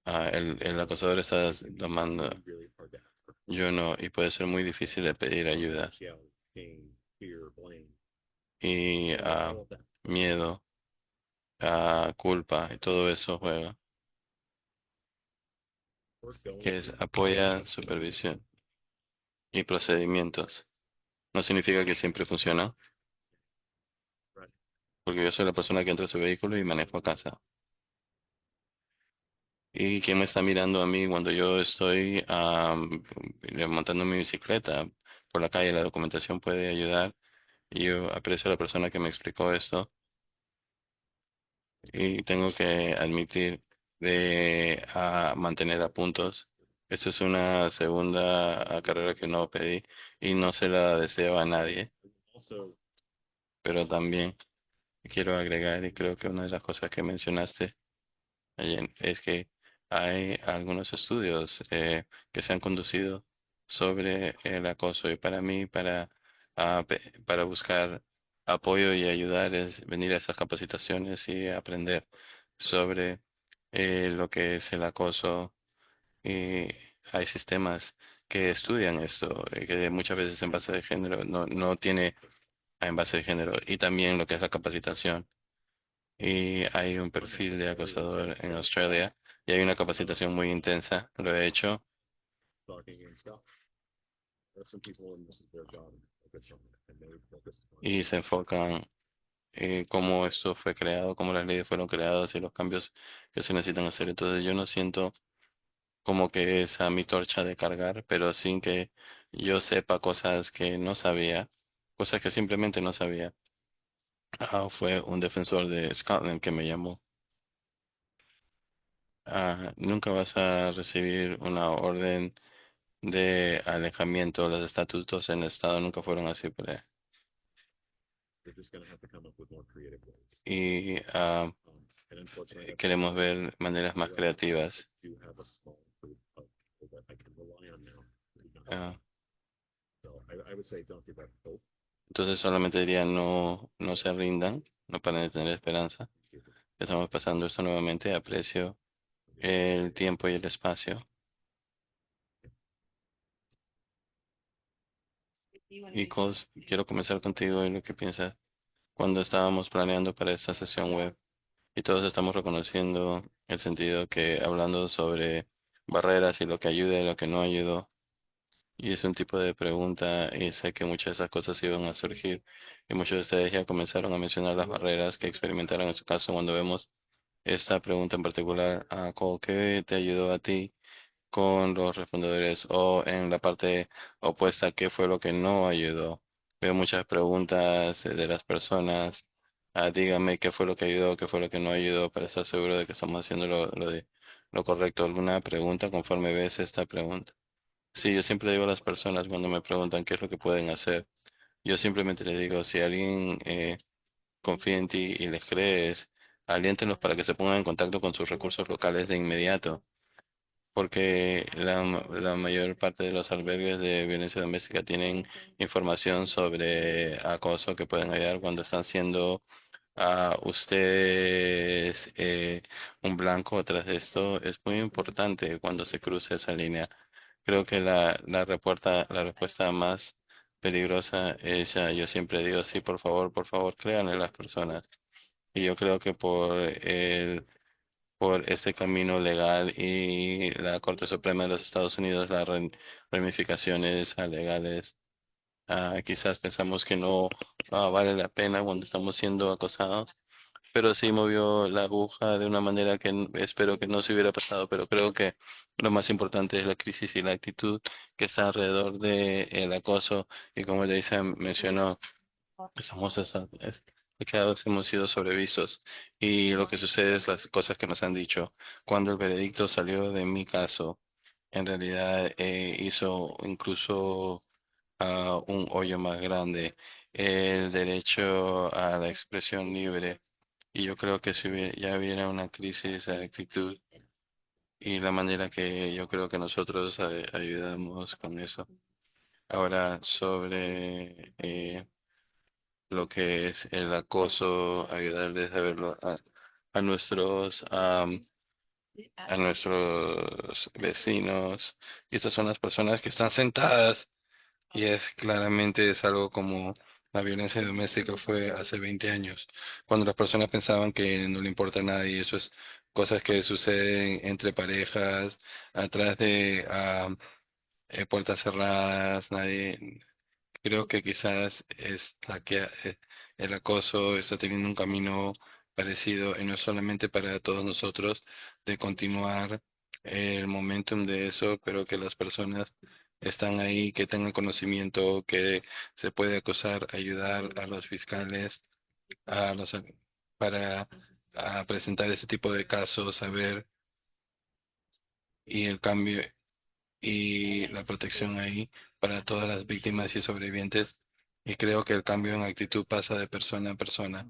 El acosador está tomando, yo no, y puede ser muy difícil de pedir ayuda. Y miedo, culpa, y todo eso juega, que es apoya supervisión y procedimientos. No significa que siempre funciona, porque yo soy la persona que entra a su vehículo y manejo a casa. ¿Y quién me está mirando a mí cuando yo estoy montando mi bicicleta por la calle? La documentación puede ayudar. Y yo aprecio a la persona que me explicó esto y tengo que admitir de mantener a puntos. Esto es una segunda carrera que no pedí y no se la deseo a nadie, pero también quiero agregar y creo que una de las cosas que mencionaste es que hay algunos estudios que se han conducido sobre el acoso y para mí, para buscar apoyo y ayudar es venir a esas capacitaciones y aprender sobre lo que es el acoso y hay sistemas que estudian esto, que muchas veces en base de género no tiene en base de género y también lo que es la capacitación y hay un perfil de acosador en Australia y hay una capacitación muy intensa. Lo he hecho y se enfocan en cómo esto fue creado, cómo las leyes fueron creadas y los cambios que se necesitan hacer. Entonces yo no siento como que es a mi torcha de cargar, pero sin que yo sepa cosas que no sabía, cosas que simplemente no sabía. Fue un defensor de Scotland que me llamó. Nunca vas a recibir una orden de alejamiento. Los estatutos en el estado nunca fueron así por ahí. Y queremos ver maneras más creativas. Ah, entonces solamente diría no se rindan, no paren de tener esperanza. Estamos pasando esto nuevamente. Aprecio el tiempo y el espacio. Y quiero comenzar contigo en lo que piensas cuando estábamos planeando para esta sesión web. y todos estamos reconociendo el sentido que hablando sobre barreras y lo que ayuda y lo que no ayudó. Y es un tipo de pregunta y sé que muchas de esas cosas iban a surgir y muchos de ustedes ya comenzaron a mencionar las barreras que experimentaron en su caso cuando vemos esta pregunta en particular, Cole, ¿qué te ayudó a ti con los respondedores o en la parte opuesta, qué fue lo que no ayudó? Veo muchas preguntas de las personas. Dígame qué fue lo que ayudó, qué fue lo que no ayudó para estar seguro de que estamos haciendo lo correcto. ¿Alguna pregunta conforme ves esta pregunta? Sí, yo siempre digo a las personas cuando me preguntan qué es lo que pueden hacer, yo simplemente les digo, si alguien confía en ti y les crees, aliéntenlos para que se pongan en contacto con sus recursos locales de inmediato, porque la mayor parte de los albergues de violencia doméstica tienen información sobre acoso que pueden ayudar cuando están siendo ustedes un blanco atrás de esto. Es muy importante cuando se cruza esa línea. Creo que la respuesta más peligrosa es, yo siempre digo, sí, por favor, créanle a las personas. Y yo creo que por este camino legal y la Corte Suprema de los Estados Unidos, las ramificaciones legales, quizás pensamos que no vale la pena cuando estamos siendo acosados, pero sí movió la aguja de una manera que espero que no se hubiera pasado, pero creo que lo más importante es la crisis y la actitud que está alrededor de el acoso y como Jason mencionó, estamos cada vez hemos sido sobrevistos y lo que sucede es las cosas que nos han dicho. Cuando el veredicto salió de mi caso, en realidad hizo incluso un hoyo más grande, el derecho a la expresión libre. Y yo creo que si ya hubiera una crisis de actitud y la manera que yo creo que nosotros ayudamos con eso. Ahora, sobre lo que es el acoso, ayudarles a verlo a nuestros vecinos. Y estas son las personas que están sentadas y es claramente es algo como la violencia doméstica fue hace 20 años, cuando las personas pensaban que no le importa nada y eso es cosas que suceden entre parejas, atrás de puertas cerradas, nadie, creo que quizás es el acoso está teniendo un camino parecido y no es solamente para todos nosotros de continuar el momentum de eso, pero que las personas están ahí, que tengan conocimiento, que se puede acusar, ayudar a los fiscales a los, para presentar este tipo de casos, saber y el cambio y la protección ahí para todas las víctimas y sobrevivientes. Y creo que el cambio en actitud pasa de persona a persona.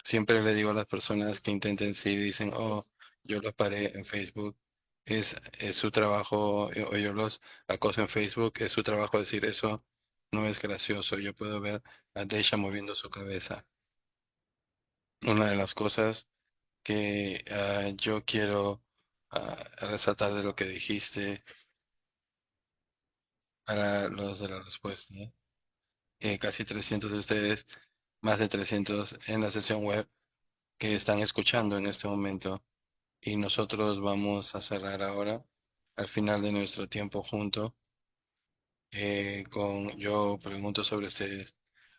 Siempre le digo a las personas que intenten, si dicen, oh, yo los paré en Facebook, es su trabajo, o yo los acoso en Facebook, es su trabajo decir eso, no es gracioso. Yo puedo ver a Deisha moviendo su cabeza. Una de las cosas que yo quiero resaltar de lo que dijiste para los de la respuesta, ¿eh? Casi 300 de ustedes, más de 300 en la sesión web que están escuchando en este momento. Y nosotros vamos a cerrar ahora, al final de nuestro tiempo junto, yo pregunto sobre ustedes,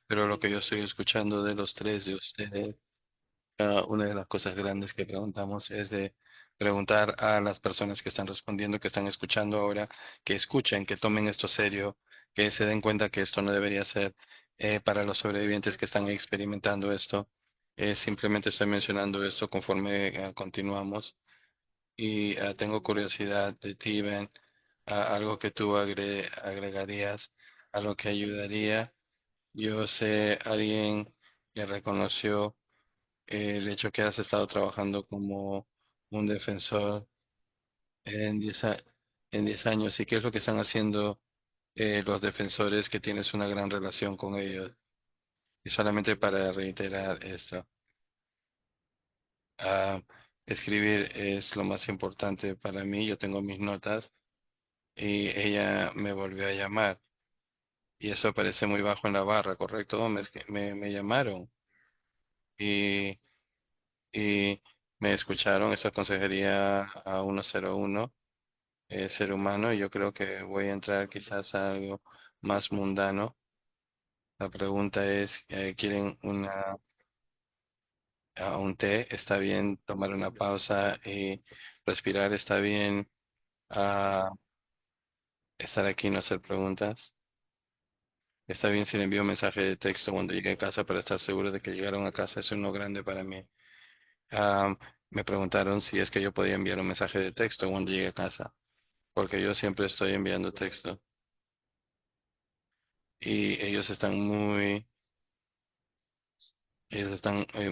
pero lo que yo estoy escuchando de los tres de ustedes, una de las cosas grandes que preguntamos es de preguntar a las personas que están respondiendo, que están escuchando ahora, que escuchen, que tomen esto serio, que se den cuenta que esto no debería ser para los sobrevivientes que están experimentando esto. Simplemente estoy mencionando esto conforme continuamos. Y tengo curiosidad de ti, Ben, algo que tú agregarías, algo que ayudaría. Yo sé alguien que reconoció el hecho que has estado trabajando como un defensor en 10 años y qué es lo que están haciendo los defensores que tienes una gran relación con ellos. Y solamente para reiterar esto, ah, escribir es lo más importante para mí. Yo tengo mis notas y ella me volvió a llamar y eso aparece muy bajo en la barra, ¿correcto? Me llamaron y Me escucharon esa consejería a 101, ser humano, y yo creo que voy a entrar quizás a algo más mundano. La pregunta es, ¿quieren un té? ¿Está bien tomar una pausa y respirar? ¿Está bien ah, estar aquí y no hacer preguntas? ¿Está bien si le envío un mensaje de texto cuando llegue a casa para estar seguro de que llegaron a casa? Es uno grande para mí. Ah, Me preguntaron si es que yo podía enviar un mensaje de texto cuando llegue a casa, porque yo siempre estoy enviando texto y ellos están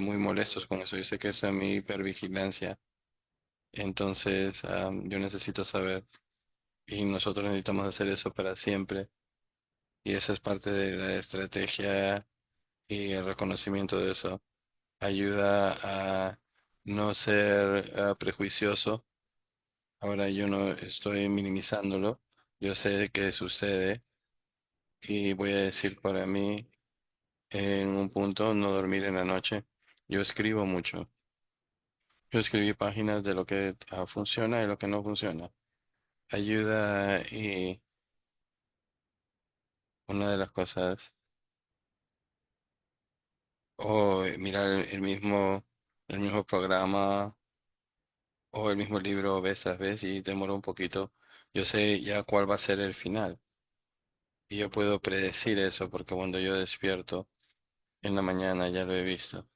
muy molestos con eso. Yo sé que eso es mi hipervigilancia. Entonces, yo necesito saber y nosotros necesitamos hacer eso para siempre. Y esa es parte de la estrategia y el reconocimiento de eso. Ayuda a no ser prejuicioso. Ahora yo no estoy minimizándolo. Yo sé que sucede y voy a decir para mí en un punto no dormir en la noche. Yo escribo mucho. Yo escribí páginas de lo que funciona y lo que no funciona. Ayuda y una de las cosas, o mirar el mismo programa o el mismo libro vez tras vez y demora un poquito. Yo sé ya cuál va a ser el final y yo puedo predecir eso porque cuando yo despierto en la mañana ya lo he visto.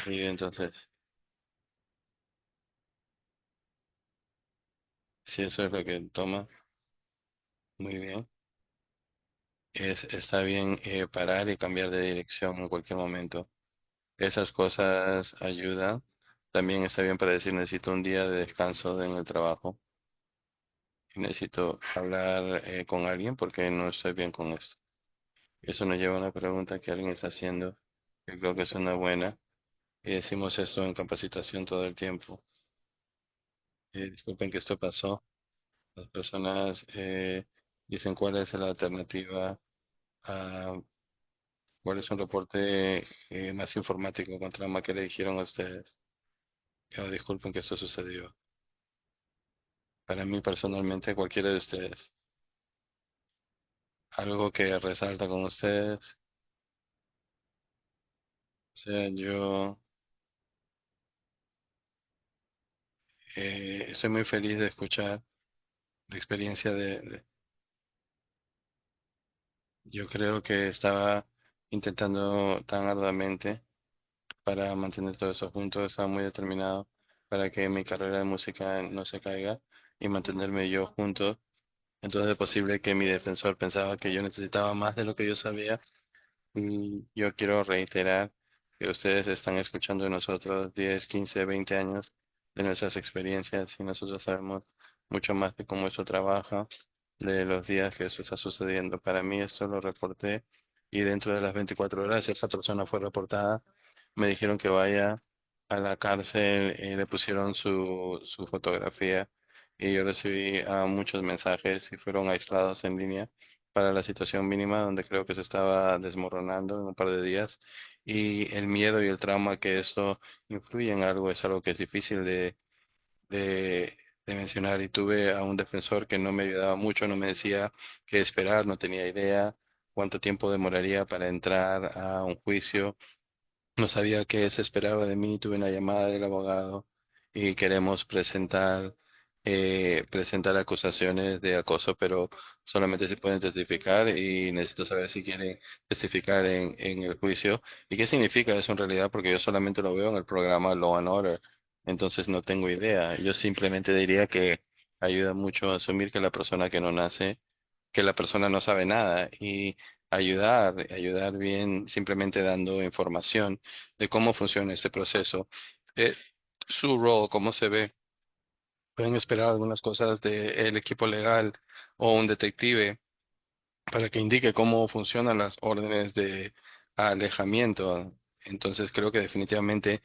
Y entonces, si eso es lo que toma, muy bien. Está bien parar y cambiar de dirección en cualquier momento. Esas cosas ayudan. También está bien para decir necesito un día de descanso en el trabajo. Y necesito hablar con alguien porque no estoy bien con esto. Eso nos lleva a una pregunta que alguien está haciendo. Yo creo que es una buena. Y decimos esto en capacitación todo el tiempo. Disculpen que esto pasó. Las personas dicen cuál es la alternativa a cuál es un reporte más informático con trama que le dijeron a ustedes. Disculpen que esto sucedió. Para mí personalmente, cualquiera de ustedes. Algo que resalta con ustedes. O sea, yo estoy muy feliz de escuchar la experiencia yo creo que estaba intentando tan arduamente para mantener todo eso junto, estaba muy determinado para que mi carrera de música no se caiga y mantenerme yo junto. Entonces es posible que mi defensor pensaba que yo necesitaba más de lo que yo sabía. Y yo quiero reiterar que ustedes están escuchando de nosotros 10, 15, 20 años de nuestras experiencias y nosotros sabemos mucho más de cómo eso trabaja, de los días que eso está sucediendo. Para mí esto lo reporté y dentro de las 24 horas esa persona fue reportada. Me dijeron que vaya a la cárcel y le pusieron su fotografía y yo recibí muchos mensajes y fueron aislados en línea para la situación mínima donde creo que se estaba desmoronando en un par de días y el miedo y el trauma que esto influye en algo es algo que es difícil de, de mencionar y tuve a un defensor que no me ayudaba mucho, no me decía qué esperar, no tenía idea cuánto tiempo demoraría para entrar a un juicio, no sabía qué se esperaba de mí, tuve una llamada del abogado y queremos presentar acusaciones de acoso, pero solamente se pueden testificar y necesito saber si quieren testificar en el juicio. ¿Y qué significa eso en realidad? Porque yo solamente lo veo en el programa Law and Order, entonces no tengo idea. Yo simplemente diría que ayuda mucho a asumir que la persona que no nace, que la persona no sabe nada y ayudar bien simplemente dando información de cómo funciona este proceso, eh, su rol, cómo se ve. Pueden esperar algunas cosas del equipo legal o un detective para que indique cómo funcionan las órdenes de alejamiento. Entonces creo que definitivamente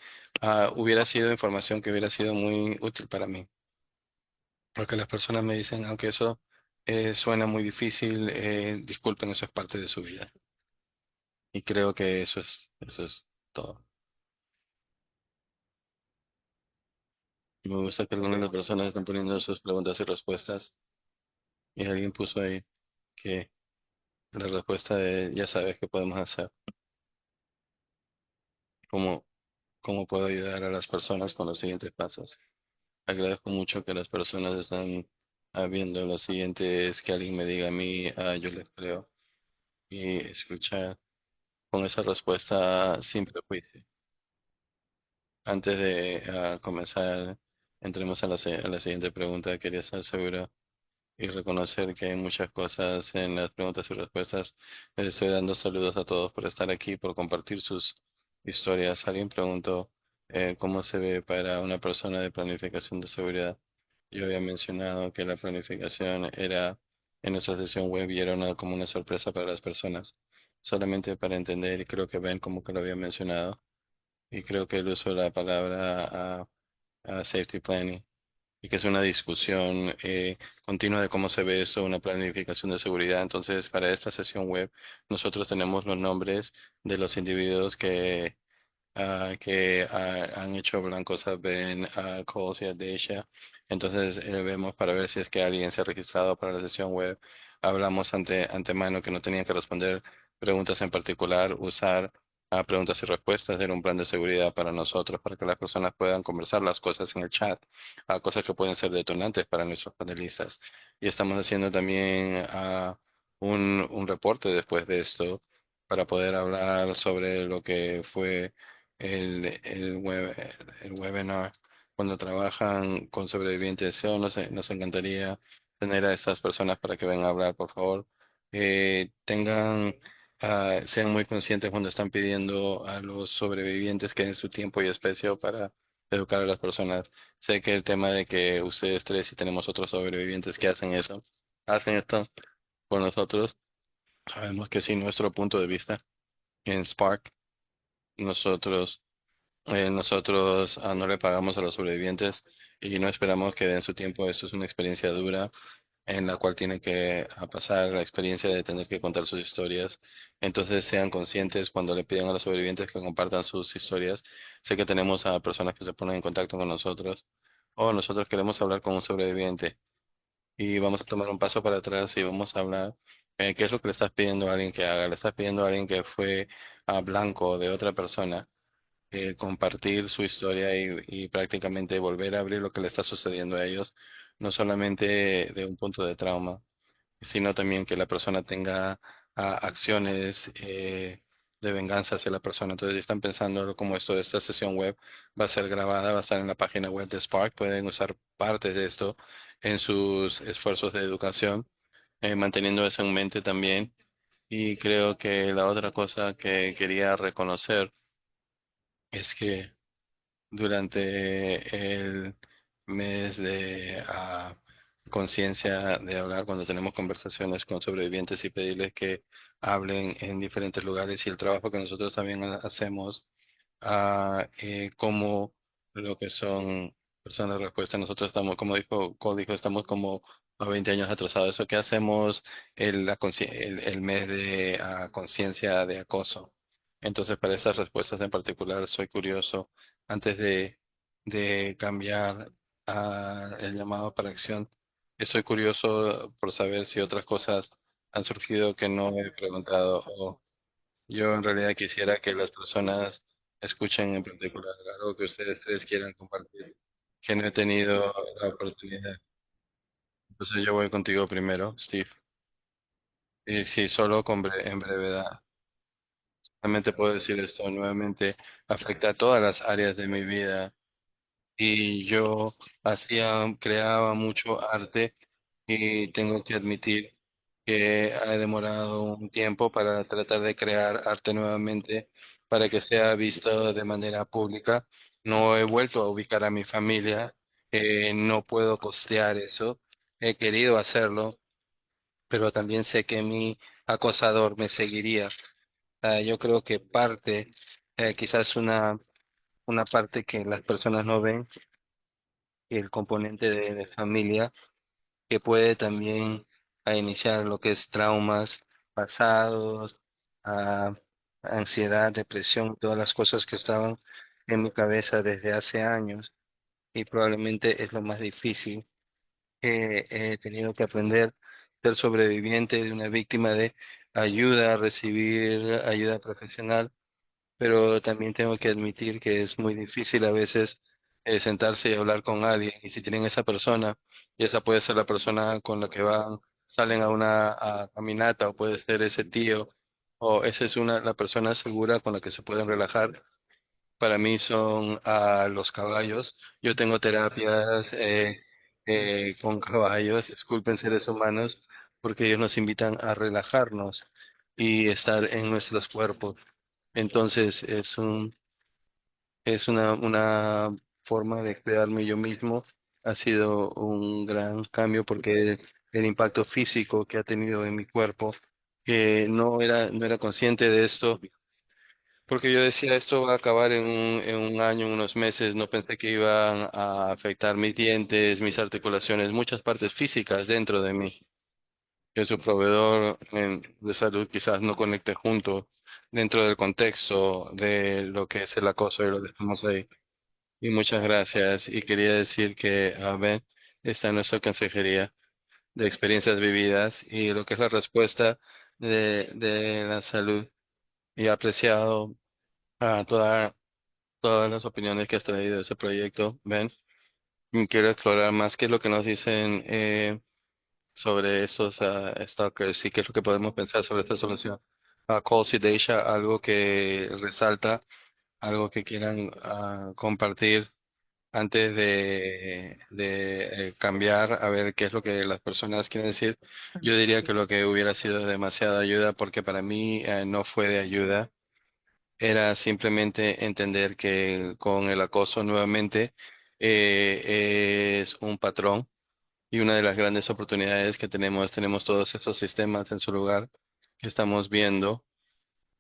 hubiera sido información que hubiera sido muy útil para mí. Porque las personas me dicen, aunque eso suena muy difícil, disculpen, eso es parte de su vida. Y creo que eso es todo. Me gusta que algunas de las personas están poniendo sus preguntas y respuestas y alguien puso ahí que la respuesta de ya sabes qué podemos hacer. ¿Cómo, cómo puedo ayudar a las personas con los siguientes pasos? Agradezco mucho que las personas están viendo lo siguiente es que alguien me diga a mí, yo les creo, y escuchar con esa respuesta sin prejuicio. Antes de comenzar, entremos a a la siguiente pregunta. Quería estar segura y reconocer que hay muchas cosas en las preguntas y respuestas. Les estoy dando saludos a todos por estar aquí, por compartir sus historias. Alguien preguntó cómo se ve para una persona de planificación de seguridad. Yo había mencionado que la planificación era en nuestra sesión web y era como una sorpresa para las personas. Solamente para entender, y creo que ven como que lo había mencionado, y creo que el uso de la palabra safety planning y que es una discusión continua de cómo se ve eso, una planificación de seguridad. Entonces, para esta sesión web, nosotros tenemos los nombres de los individuos que han hecho blancos a Ben, a Coles y a Deisha. Entonces, vemos para ver si es que alguien se ha registrado para la sesión web. Hablamos antemano que no tenían que responder preguntas en particular, usar preguntas y respuestas, era un plan de seguridad para nosotros, para que las personas puedan conversar las cosas en el chat, cosas que pueden ser detonantes para nuestros panelistas. Y estamos haciendo también un reporte después de esto para poder hablar sobre lo que fue el webinar cuando trabajan con sobrevivientes. So, nos encantaría tener a estas personas para que vengan a hablar, por favor. Sean muy conscientes cuando están pidiendo a los sobrevivientes que den su tiempo y espacio para educar a las personas. Sé que el tema de que ustedes tres y tenemos otros sobrevivientes que hacen esto por nosotros. Sabemos que sí, nuestro punto de vista en Spark, nosotros no le pagamos a los sobrevivientes y no esperamos que den su tiempo. Esto es una experiencia dura en la cual tienen que pasar la experiencia de tener que contar sus historias. Entonces sean conscientes cuando le piden a los sobrevivientes que compartan sus historias. Sé que tenemos a personas que se ponen en contacto con nosotros o nosotros queremos hablar con un sobreviviente y vamos a tomar un paso para atrás y vamos a hablar. ¿Qué es lo que le estás pidiendo a alguien que haga? Le estás pidiendo a alguien que fue blanco de otra persona compartir su historia y prácticamente volver a abrir lo que le está sucediendo a ellos, no solamente de un punto de trauma, sino también que la persona tenga acciones de venganza hacia la persona. Entonces, si están pensando como esta sesión web va a ser grabada, va a estar en la página web de Spark, pueden usar parte de esto en sus esfuerzos de educación, manteniendo eso en mente también. Y creo que la otra cosa que quería reconocer es que durante el mes de conciencia de hablar, cuando tenemos conversaciones con sobrevivientes y pedirles que hablen en diferentes lugares y el trabajo que nosotros también hacemos como lo que son personas de respuesta. Nosotros estamos, como dijo Cole, estamos como a 20 años atrasados. Eso que hacemos el mes de conciencia de acoso. Entonces, para esas respuestas en particular, soy curioso, antes de cambiar el llamado para acción, estoy curioso por saber si otras cosas han surgido que no he preguntado o yo en realidad quisiera que las personas escuchen en particular algo que ustedes tres quieran compartir, que no he tenido la oportunidad. Entonces yo voy contigo primero, Steve. Y sí, solo en brevedad. Realmente puedo decir esto nuevamente, afecta a todas las áreas de mi vida. Y yo creaba mucho arte y tengo que admitir que ha demorado un tiempo para tratar de crear arte nuevamente para que sea visto de manera pública. No he vuelto a ubicar a mi familia, no puedo costear eso. He querido hacerlo, pero también sé que mi acosador me seguiría. Yo creo que quizás una parte que las personas no ven, el componente de familia que puede también iniciar lo que es traumas pasados, a ansiedad, depresión, todas las cosas que estaban en mi cabeza desde hace años. y probablemente es lo más difícil que he tenido que aprender, ser sobreviviente de una víctima de ayuda, recibir ayuda profesional, pero también tengo que admitir que es muy difícil a veces sentarse y hablar con alguien, y si tienen esa persona, y esa puede ser la persona con la que van, salen a una caminata, o puede ser ese tío, o esa es la persona segura con la que se pueden relajar. Para mí son los caballos. Yo tengo terapias con caballos, disculpen seres humanos, porque ellos nos invitan a relajarnos y estar en nuestros cuerpos. Entonces es una forma de cuidarme yo mismo. Ha sido un gran cambio porque el impacto físico que ha tenido en mi cuerpo, que no era consciente de esto, porque yo decía, esto va a acabar en un año, en unos meses. No pensé que iban a afectar mis dientes, mis articulaciones, muchas partes físicas dentro de mí. Que su proveedor de salud quizás no conecte junto dentro del contexto de lo que es el acoso y lo que estamos ahí. Y muchas gracias. Y quería decir que, a ver, está en nuestra consejería de experiencias vividas y lo que es la respuesta de la salud. Y he apreciado a todas las opiniones que has traído de ese proyecto, Ben. Y quiero explorar más qué es lo que nos dicen sobre esos stalkers y qué es lo que podemos pensar sobre esta solución. Call Daisha, algo que resalta, algo que quieran compartir antes de cambiar, a ver qué es lo que las personas quieren decir. Yo diría que lo que hubiera sido demasiada ayuda, porque para mí no fue de ayuda. Era simplemente entender que con el acoso nuevamente es un patrón, y una de las grandes oportunidades que tenemos todos estos sistemas en su lugar que estamos viendo,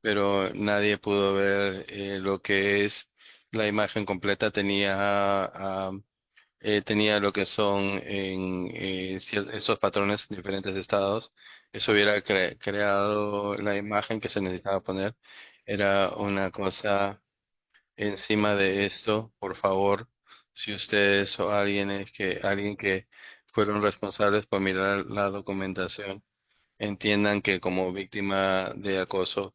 pero nadie pudo ver lo que es la imagen completa. Tenía lo que son esos patrones en diferentes estados. Eso hubiera creado la imagen que se necesitaba poner. Era una cosa encima de esto. Por favor, si ustedes o alguien que fueron responsables por mirar la documentación, entiendan que como víctima de acoso,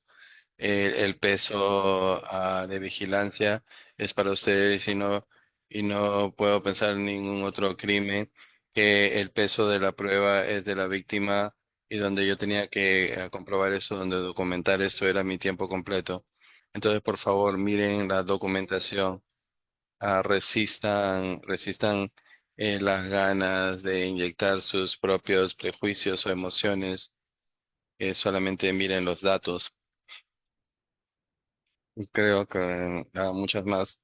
el peso de vigilancia es para ustedes, y no puedo pensar en ningún otro crimen, que el peso de la prueba es de la víctima, y donde yo tenía que comprobar eso, donde documentar esto era mi tiempo completo. Entonces, por favor, miren la documentación, resistan las ganas de inyectar sus propios prejuicios o emociones, solamente miren los datos. Y creo que muchas más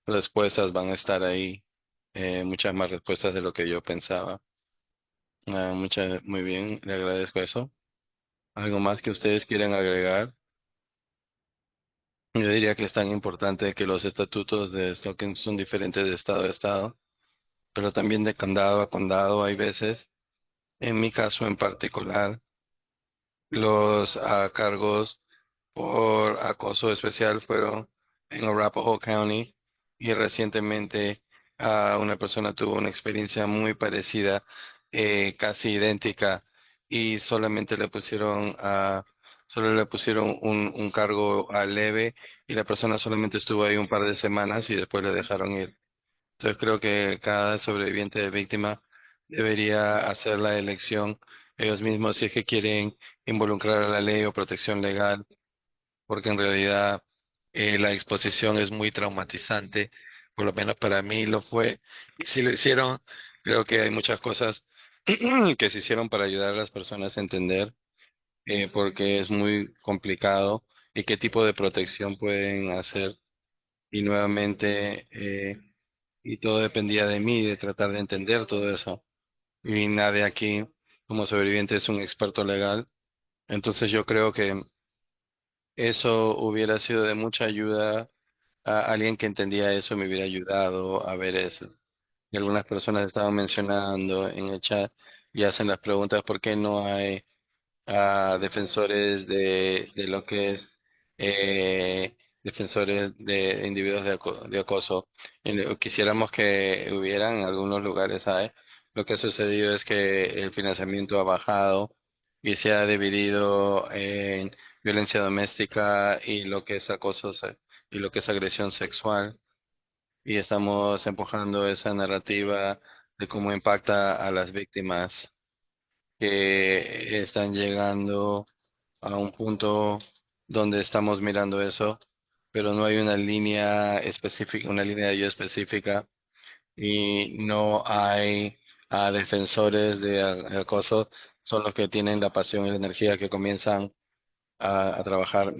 respuestas van a estar ahí, muchas más respuestas de lo que yo pensaba. Muy bien, le agradezco eso. ¿Algo más que ustedes quieran agregar? Yo diría que es tan importante que los estatutos de Stockholm son diferentes de estado a estado, pero también de condado a condado hay veces. En mi caso en particular, los cargos por acoso especial fueron en Arapahoe County, y recientemente una persona tuvo una experiencia muy parecida, casi idéntica, y solo le pusieron un cargo leve, y la persona solamente estuvo ahí un par de semanas y después le dejaron ir. Entonces creo que cada sobreviviente de víctima debería hacer la elección ellos mismos si es que quieren involucrar a la ley o protección legal, porque en realidad la exposición es muy traumatizante, por lo menos para mí lo fue. Y si lo hicieron, creo que hay muchas cosas que se hicieron para ayudar a las personas a entender porque es muy complicado y qué tipo de protección pueden hacer. Y nuevamente, y todo dependía de mí, de tratar de entender todo eso. Y nadie aquí, como sobreviviente, es un experto legal. Entonces yo creo que eso hubiera sido de mucha ayuda. A alguien que entendía eso me hubiera ayudado a ver eso. Y algunas personas estaban mencionando en el chat y hacen las preguntas: ¿por qué no hay defensores de lo que es defensores de individuos de acoso. Quisiéramos que hubieran en algunos lugares, ¿sabes? Lo que ha sucedido es que el financiamiento ha bajado y se ha dividido en violencia doméstica y lo que es y lo que es agresión sexual. Y estamos empujando esa narrativa de cómo impacta a las víctimas que están llegando a un punto donde estamos mirando eso, pero no hay una línea específica, una línea de ayuda específica y no hay defensores de acoso, son los que tienen la pasión y la energía que comienzan a trabajar.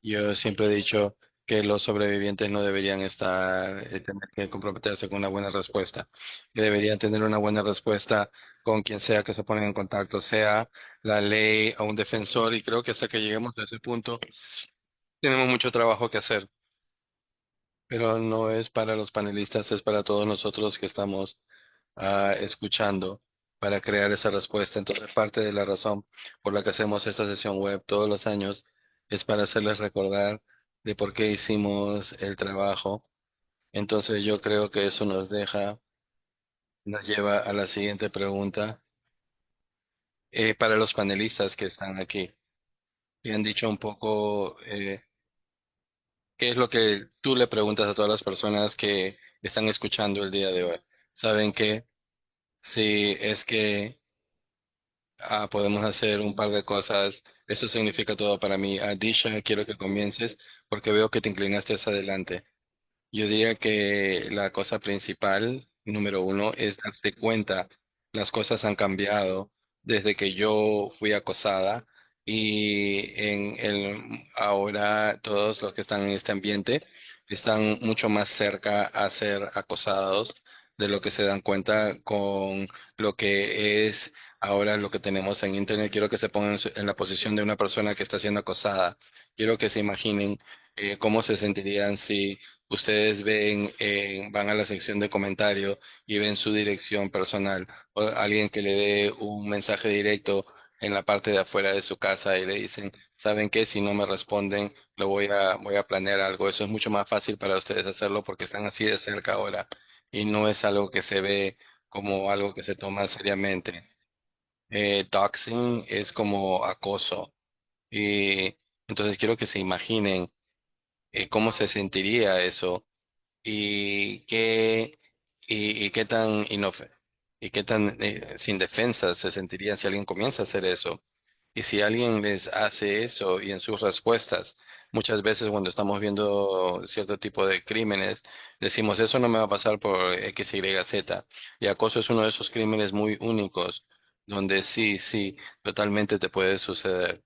Yo siempre he dicho que los sobrevivientes no deberían tener que comprometerse con una buena respuesta, que deberían tener una buena respuesta con quien sea que se ponga en contacto, sea la ley o un defensor, y creo que hasta que lleguemos a ese punto tenemos mucho trabajo que hacer, pero no es para los panelistas, es para todos nosotros que estamos escuchando para crear esa respuesta. Entonces, parte de la razón por la que hacemos esta sesión web todos los años es para hacerles recordar de por qué hicimos el trabajo. Entonces, yo creo que eso nos lleva a la siguiente pregunta. Para los panelistas que están aquí, y han dicho un poco qué es lo que tú le preguntas a todas las personas que están escuchando el día de hoy. ¿Saben que si es que podemos hacer un par de cosas? Eso significa todo para mí. Disha, quiero que comiences porque veo que te inclinaste hacia adelante. Yo diría que la cosa principal, número uno, es darse cuenta. Las cosas han cambiado desde que yo fui acosada y ahora todos los que están en este ambiente están mucho más cerca a ser acosados de lo que se dan cuenta con lo que es ahora lo que tenemos en Internet. Quiero que se pongan en la posición de una persona que está siendo acosada. Quiero que se imaginen cómo se sentirían si ustedes van a la sección de comentarios y ven su dirección personal o alguien que le dé un mensaje directo en la parte de afuera de su casa y le dicen, ¿saben qué? Si no me responden, voy a planear algo. Eso es mucho más fácil para ustedes hacerlo porque están así de cerca ahora y no es algo que se ve como algo que se toma seriamente. Doxing es como acoso y entonces quiero que se imaginen cómo se sentiría eso y y qué tan y qué tan sin defensa se sentirían si alguien comienza a hacer eso. Y si alguien les hace eso y en sus respuestas, muchas veces cuando estamos viendo cierto tipo de crímenes, decimos, eso no me va a pasar por X, Y, Z. Y acoso es uno de esos crímenes muy únicos, donde sí, totalmente te puede suceder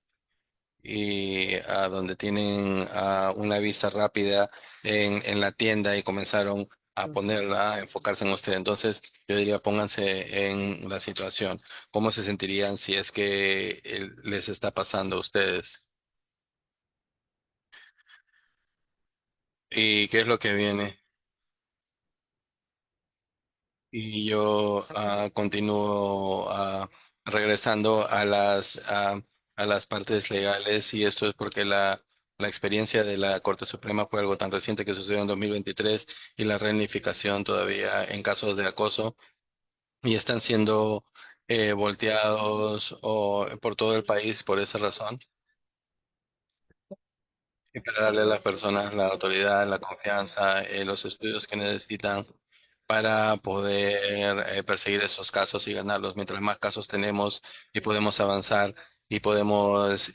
y donde tienen una vista rápida en la tienda y comenzaron a ponerla, a enfocarse en usted. Entonces, yo diría, pónganse en la situación. ¿Cómo se sentirían si es que les está pasando a ustedes? ¿Y qué es lo que viene? Y yo continúo regresando a las partes legales y esto es porque la experiencia de la Corte Suprema fue algo tan reciente que sucedió en 2023 y la reunificación todavía en casos de acoso y están siendo volteados por todo el país por esa razón y para darle a las personas la autoridad, la confianza, los estudios que necesitan para poder perseguir esos casos y ganarlos. Mientras más casos tenemos y podemos avanzar y podemos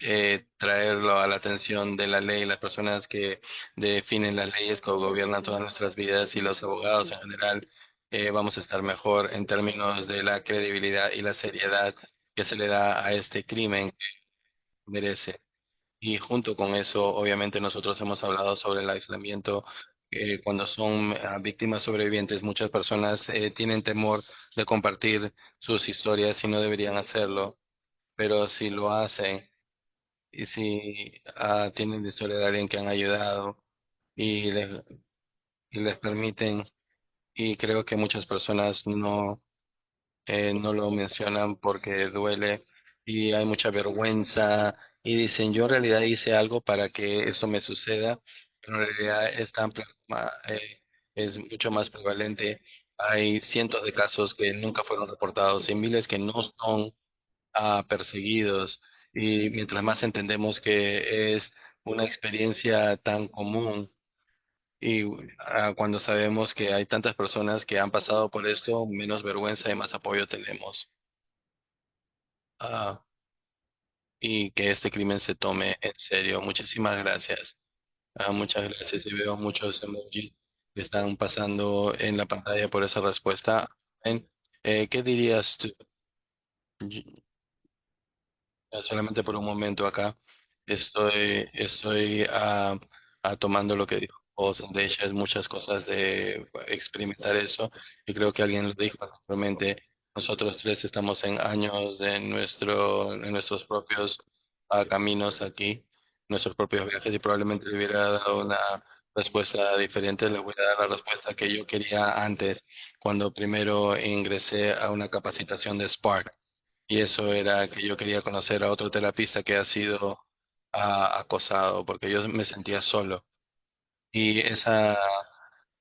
traerlo a la atención de la ley, las personas que definen las leyes que gobiernan todas nuestras vidas y los abogados en general, vamos a estar mejor en términos de la credibilidad y la seriedad que se le da a este crimen que merece. Y junto con eso, obviamente nosotros hemos hablado sobre el aislamiento. Cuando son víctimas sobrevivientes, muchas personas tienen temor de compartir sus historias y no deberían hacerlo, pero si lo hacen y si tienen la historia de alguien que han ayudado y y les permiten, y creo que muchas personas no lo mencionan porque duele y hay mucha vergüenza y dicen, yo en realidad hice algo para que esto me suceda, pero en realidad es mucho más prevalente. Hay cientos de casos que nunca fueron reportados y miles que no son perseguidos. Y mientras más entendemos que es una experiencia tan común y cuando sabemos que hay tantas personas que han pasado por esto, menos vergüenza y más apoyo tenemos. Ah, y que este crimen se tome en serio. Muchísimas gracias. Muchas gracias y veo muchos emojis que están pasando en la pantalla por esa respuesta. ¿Qué dirías tú? Solamente por un momento acá. Estoy tomando lo que dijo Sandesha, es muchas cosas de experimentar eso. Y creo que alguien lo dijo anteriormente. Nosotros tres estamos en años en nuestros propios caminos aquí, nuestros propios viajes, y probablemente le hubiera dado una respuesta diferente. Le voy a dar la respuesta que yo quería antes, cuando primero ingresé a una capacitación de Spark. Y eso era que yo quería conocer a otro terapista que ha sido acosado, porque yo me sentía solo. Y ese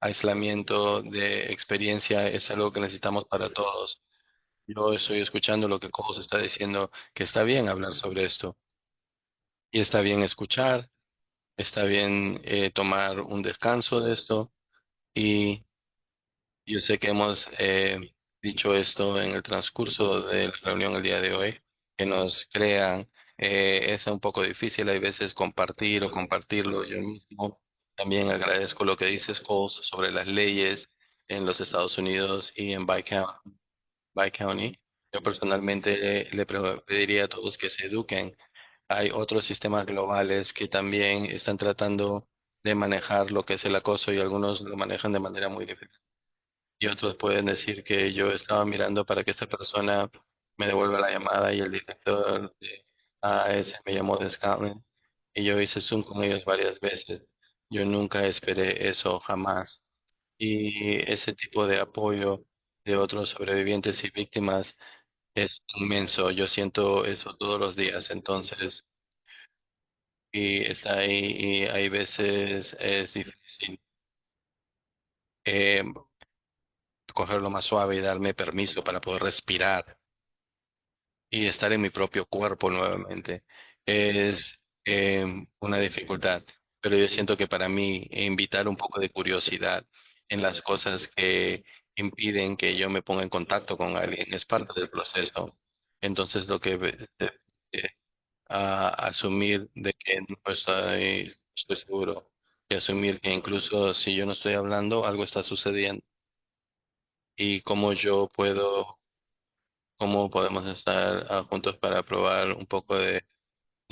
aislamiento de experiencia es algo que necesitamos para todos. Yo estoy escuchando lo que Cole está diciendo, que está bien hablar sobre esto. Y está bien escuchar, está bien tomar un descanso de esto. Y yo sé que hemos dicho esto en el transcurso de la reunión el día de hoy, que nos crean. Es un poco difícil, hay veces compartir o compartirlo yo mismo. También agradezco lo que dices, Cole, sobre las leyes en los Estados Unidos y en County. Yo personalmente pediría a todos que se eduquen. Hay otros sistemas globales que también están tratando de manejar lo que es el acoso y algunos lo manejan de manera muy diferente y otros pueden decir que yo estaba mirando para que esta persona me devuelva la llamada y el director de AS me llamó de Scotland y yo hice Zoom con ellos varias veces. Yo nunca esperé eso, jamás. Y ese tipo de apoyo de otros sobrevivientes y víctimas es inmenso. Yo siento eso todos los días, entonces, y está ahí y hay veces es difícil. eh, Cogerlo más suave y darme permiso para poder respirar y estar en mi propio cuerpo nuevamente es una dificultad. Pero yo siento que para mí invitar un poco de curiosidad en las cosas que impiden que yo me ponga en contacto con alguien es parte del proceso. Entonces lo que eh, asumir de que no estoy seguro y asumir que incluso si yo no estoy hablando, algo está sucediendo y cómo podemos estar juntos para probar un poco de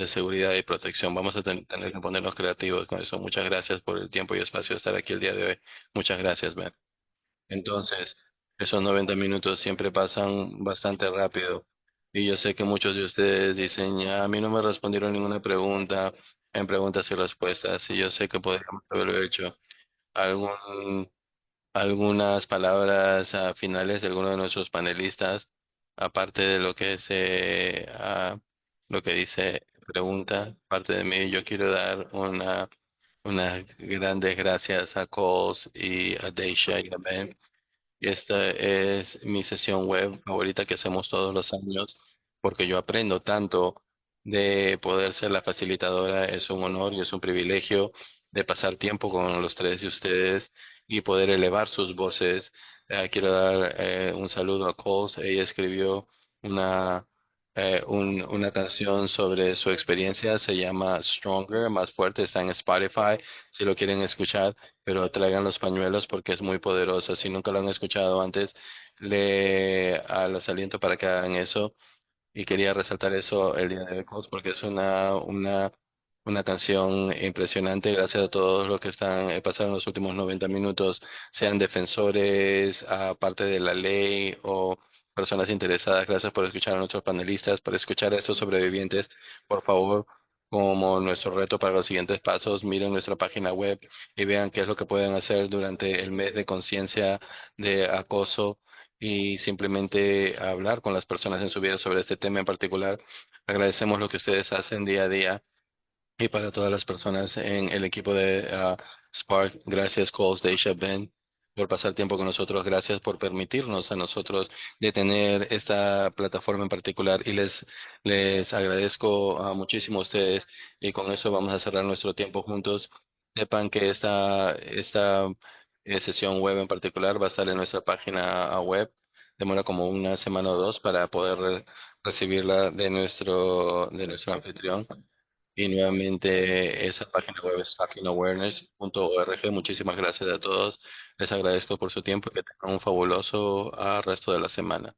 seguridad y protección. Vamos a tener que ponernos creativos con eso. Muchas gracias por el tiempo y espacio de estar aquí el día de hoy. Muchas gracias, Ben. Entonces, esos 90 minutos siempre pasan bastante rápido. Y yo sé que muchos de ustedes dicen, ya, a mí no me respondieron ninguna pregunta en preguntas y respuestas. Y yo sé que podríamos haberlo hecho. ¿Algún algunas palabras finales de alguno de nuestros panelistas, aparte de lo que lo que dice pregunta, parte de mí, yo quiero dar unas grandes gracias a Coles y a Daisha y a Ben. Y esta es mi sesión web favorita que hacemos todos los años, porque yo aprendo tanto de poder ser la facilitadora. Es un honor y es un privilegio de pasar tiempo con los tres de ustedes y poder elevar sus voces. Quiero dar un saludo a Coles. Ella escribió una, una canción sobre su experiencia. Se llama Stronger, más fuerte. Está en Spotify, si lo quieren escuchar, pero traigan los pañuelos porque es muy poderosa. Si nunca lo han escuchado antes, los aliento para que hagan eso. Y quería resaltar eso el día de hoy, pues, porque es una canción impresionante. Gracias a todos los que están pasaron los últimos 90 minutos, sean defensores, parte de la ley o personas interesadas. Gracias por escuchar a nuestros panelistas, por escuchar a estos sobrevivientes. Por favor, como nuestro reto para los siguientes pasos, miren nuestra página web y vean qué es lo que pueden hacer durante el mes de conciencia de acoso y simplemente hablar con las personas en su vida sobre este tema en particular. Agradecemos lo que ustedes hacen día a día y para todas las personas en el equipo de Spark, gracias Coles, Deisha, Ben, por pasar tiempo con nosotros. Gracias por permitirnos a nosotros de tener esta plataforma en particular y les agradezco muchísimo a ustedes y con eso vamos a cerrar nuestro tiempo juntos. Sepan que esta sesión web en particular va a estar en nuestra página web. Demora como una semana o dos para poder recibirla de nuestro anfitrión. Y nuevamente esa página web es hackinawareness.org. Muchísimas gracias a todos. Les agradezco por su tiempo y que tengan un fabuloso resto de la semana.